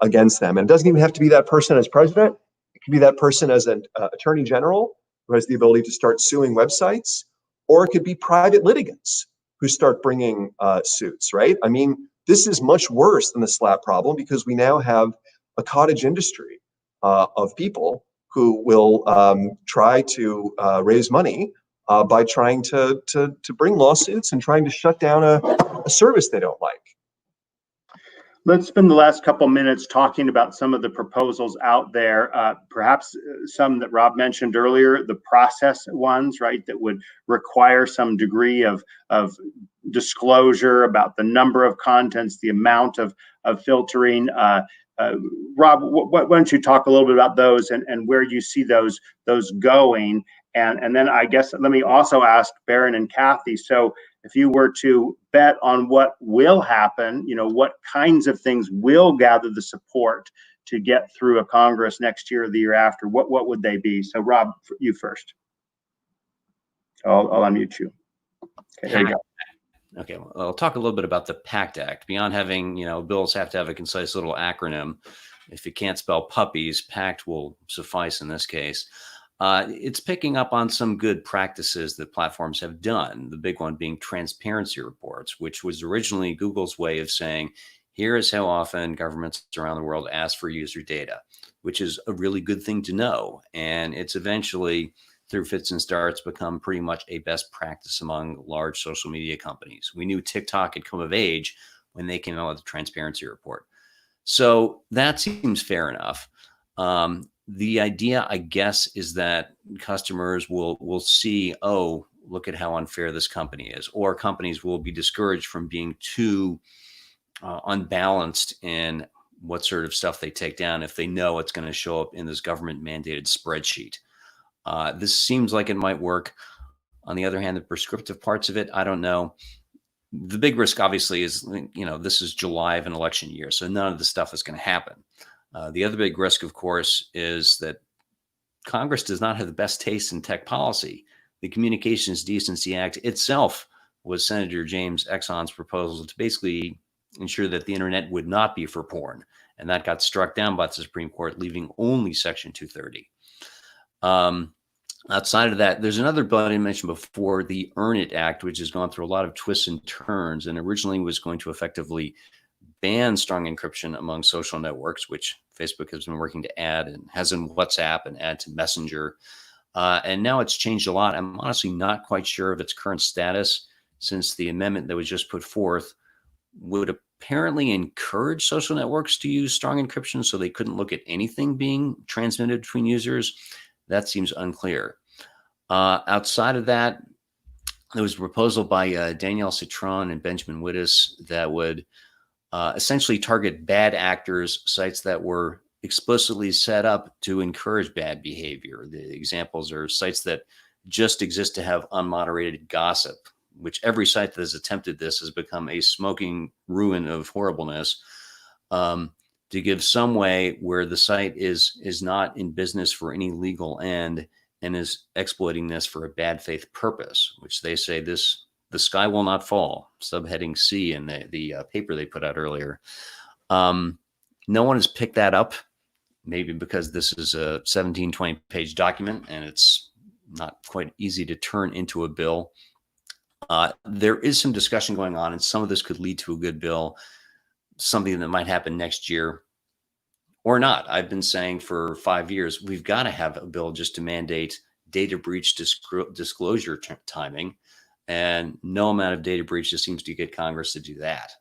against them. And it doesn't even have to be that person as president. It can be that person as an attorney general who has the ability to start suing websites, or it could be private litigants who start bringing suits, right? I mean, this is much worse than the slap problem because we now have a cottage industry of people who will try to raise money by trying to bring lawsuits and trying to shut down a service they don't like. Let's spend the last couple minutes talking about some of the proposals out there, perhaps some that Rob mentioned earlier, the process ones, right, that would require some degree of disclosure about the number of contents, the amount of filtering. Rob, why don't you talk a little bit about those and where you see those going? And then I guess let me also ask Baron and Kathy, so if you were to bet on what will happen, you know, what kinds of things will gather the support to get through a Congress next year or the year after, what would they be? So Rob, you first. I'll unmute you. Okay, there you go. Okay, well, I'll talk a little bit about the PACT Act. Beyond having, you know, bills have to have a concise little acronym. If you can't spell puppies, PACT will suffice in this case. It's picking up on some good practices that platforms have done. The big one being transparency reports, which was originally Google's way of saying, here is how often governments around the world ask for user data, which is a really good thing to know. And it's eventually, through fits and starts, become pretty much a best practice among large social media companies. We knew TikTok had come of age when they came out with a transparency report. So that seems fair enough. The idea, I guess, is that customers will see, oh, look at how unfair this company is, or companies will be discouraged from being too unbalanced in what sort of stuff they take down if they know it's going to show up in this government mandated spreadsheet. This seems like it might work. On the other hand, the prescriptive parts of it, I don't know. The big risk, obviously, is, you know, this is July of an election year, so none of this stuff is going to happen. The other big risk, of course, is that Congress does not have the best taste in tech policy. The Communications Decency Act itself was Senator James Exxon's proposal to basically ensure that the internet would not be for porn. And that got struck down by the Supreme Court, leaving only Section 230. Outside of that, there's another bill I mentioned before, the Earn It Act, which has gone through a lot of twists and turns and originally was going to effectively ban strong encryption among social networks, which Facebook has been working to add and has in WhatsApp and add to Messenger. And now it's changed a lot. I'm honestly not quite sure of its current status, since the amendment that was just put forth would apparently encourage social networks to use strong encryption so they couldn't look at anything being transmitted between users. That seems unclear. Outside of that, there was a proposal by Danielle Citron and Benjamin Wittes that would essentially target bad actors, sites that were explicitly set up to encourage bad behavior. The examples are sites that just exist to have unmoderated gossip, which every site that has attempted this has become a smoking ruin of horribleness. To give some way where the site is not in business for any legal end and is exploiting this for a bad faith purpose, which they say the sky will not fall, subheading C in the paper they put out earlier. No one has picked that up, maybe because this is a 17, 20-page document and it's not quite easy to turn into a bill. There is some discussion going on, and some of this could lead to a good bill, something that might happen next year or not. I've been saying for 5 years, we've got to have a bill just to mandate data breach disclosure timing. And no amount of data breach just seems to get Congress to do that.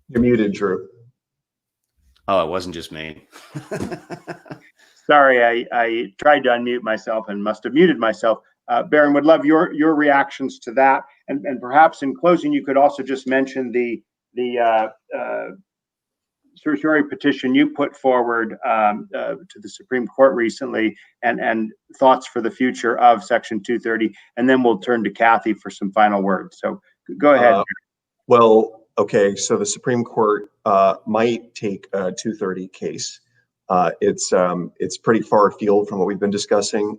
You're muted, Drew. Oh, it wasn't just me. Sorry, I tried to unmute myself and must have muted myself. Baron, would love your reactions to that. And perhaps in closing, you could also just mention the certiorari petition you put forward to the Supreme Court recently, and thoughts for the future of Section 230. And then we'll turn to Kathy for some final words. So go ahead. Well, okay, so the Supreme Court might take a 230 case. It's pretty far afield from what we've been discussing.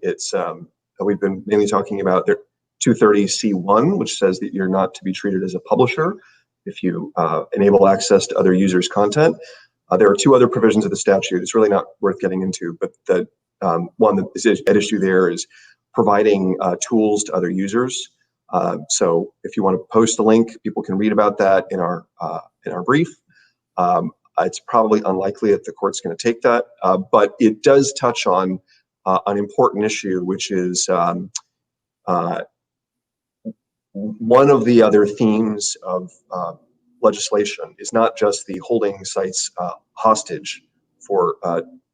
We've been mainly talking about the 230C1, which says that you're not to be treated as a publisher if you enable access to other users' content. There are two other provisions of the statute. It's really not worth getting into, but the one that is at issue there is providing tools to other users. So if you want to post a link, people can read about that in our brief. It's probably unlikely that the court's going to take that, but it does touch on an important issue, which is one of the other themes of legislation is not just the holding sites hostage for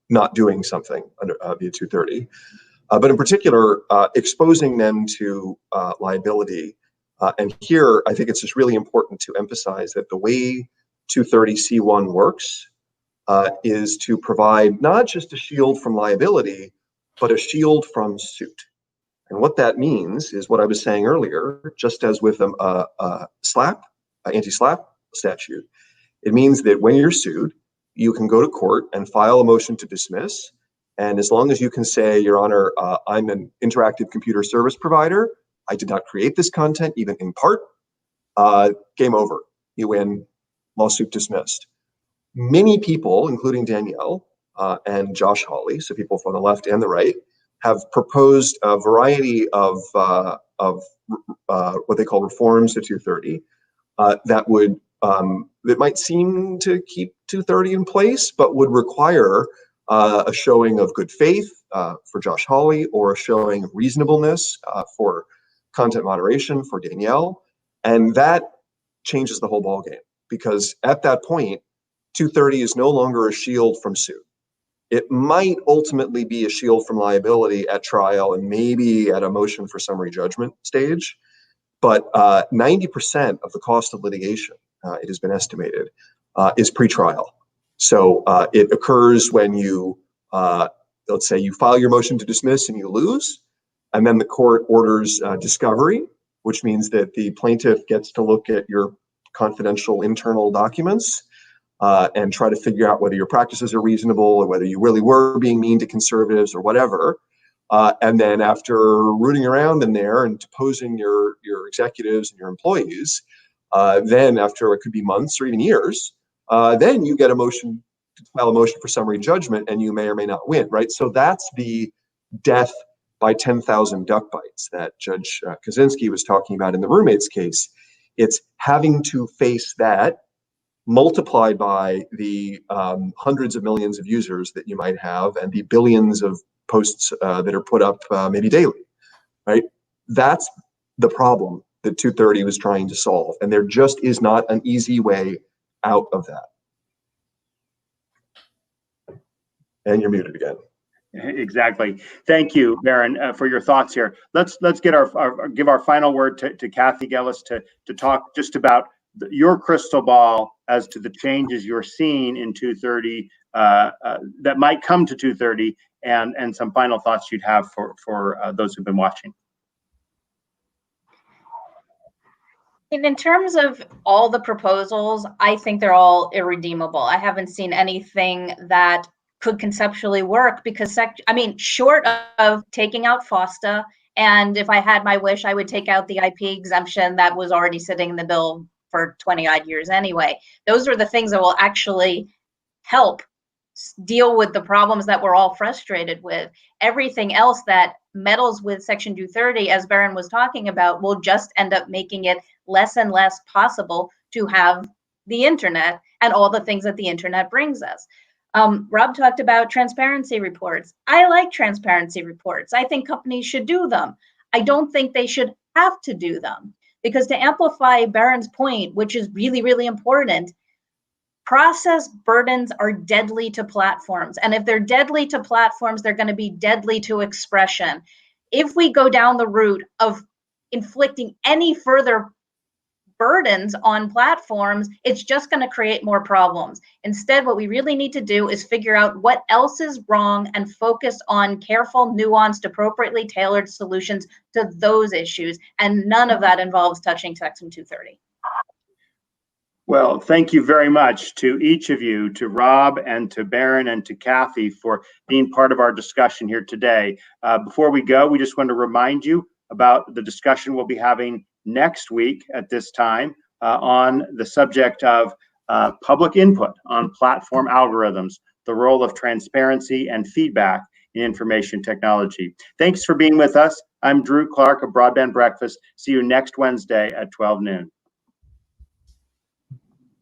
not doing something under via 230, but in particular exposing them to liability. And here, I think it's just really important to emphasize that the way 230C1 works is to provide not just a shield from liability, but a shield from suit. And what that means is what I was saying earlier, just as with a anti-SLAPP statute, it means that when you're sued, you can go to court and file a motion to dismiss. And as long as you can say, Your Honor, I'm an interactive computer service provider, I did not create this content, even in part, game over. You win, lawsuit dismissed. Many people, including Danielle and Josh Hawley, so people from the left and the right, have proposed a variety of what they call reforms to 230 that might seem to keep 230 in place, but would require a showing of good faith for Josh Hawley, or a showing of reasonableness for content moderation for Danielle, and that changes the whole ballgame, because at that point, 230 is no longer a shield from suit. It might ultimately be a shield from liability at trial and maybe at a motion for summary judgment stage, but 90% of the cost of litigation, it has been estimated, is pretrial. So it occurs when you, let's say you file your motion to dismiss and you lose, and then the court orders discovery, which means that the plaintiff gets to look at your confidential internal documents and try to figure out whether your practices are reasonable or whether you really were being mean to conservatives or whatever. And then after rooting around in there and deposing your executives and your employees, then after it could be months or even years, then you get a motion to file a motion for summary judgment, and you may or may not win, right? So that's the death by 10,000 duck bites that Judge Kaczynski was talking about in the roommates case. It's having to face that multiplied by the hundreds of millions of users that you might have and the billions of posts that are put up maybe daily, right? That's the problem that 230 was trying to solve. And there just is not an easy way out of that. And you're muted again. Exactly. Thank you, Baron, for your thoughts here. Let's get give our final word to Kathy Gellis to talk just about your crystal ball as to the changes you're seeing in 230 that might come to 230, and some final thoughts you'd have for those who've been watching. In terms of all the proposals, I think they're all irredeemable. I haven't seen anything that could conceptually work, because short of taking out FOSTA, and if I had my wish, I would take out the IP exemption that was already sitting in the bill for 20-odd years anyway. Those are the things that will actually help deal with the problems that we're all frustrated with. Everything else that meddles with Section 230, as Baron was talking about, will just end up making it less and less possible to have the internet and all the things that the internet brings us. Rob talked about transparency reports. I like transparency reports. I think companies should do them. I don't think they should have to do them, because to amplify Baron's point, which is really, really important, process burdens are deadly to platforms. And if they're deadly to platforms, they're going to be deadly to expression. If we go down the route of inflicting any further burdens on platforms, it's just going to create more problems. Instead, what we really need to do is figure out what else is wrong and focus on careful, nuanced, appropriately tailored solutions to those issues. And none of that involves touching Section 230. Well, thank you very much to each of you, to Rob and to Baron and to Kathy for being part of our discussion here today. Before we go, we just want to remind you about the discussion we'll be having next week at this time on the subject of public input on platform algorithms, the role of transparency and feedback in information technology. Thanks for being with us. I'm Drew Clark of Broadband Breakfast. See you next Wednesday at 12 noon.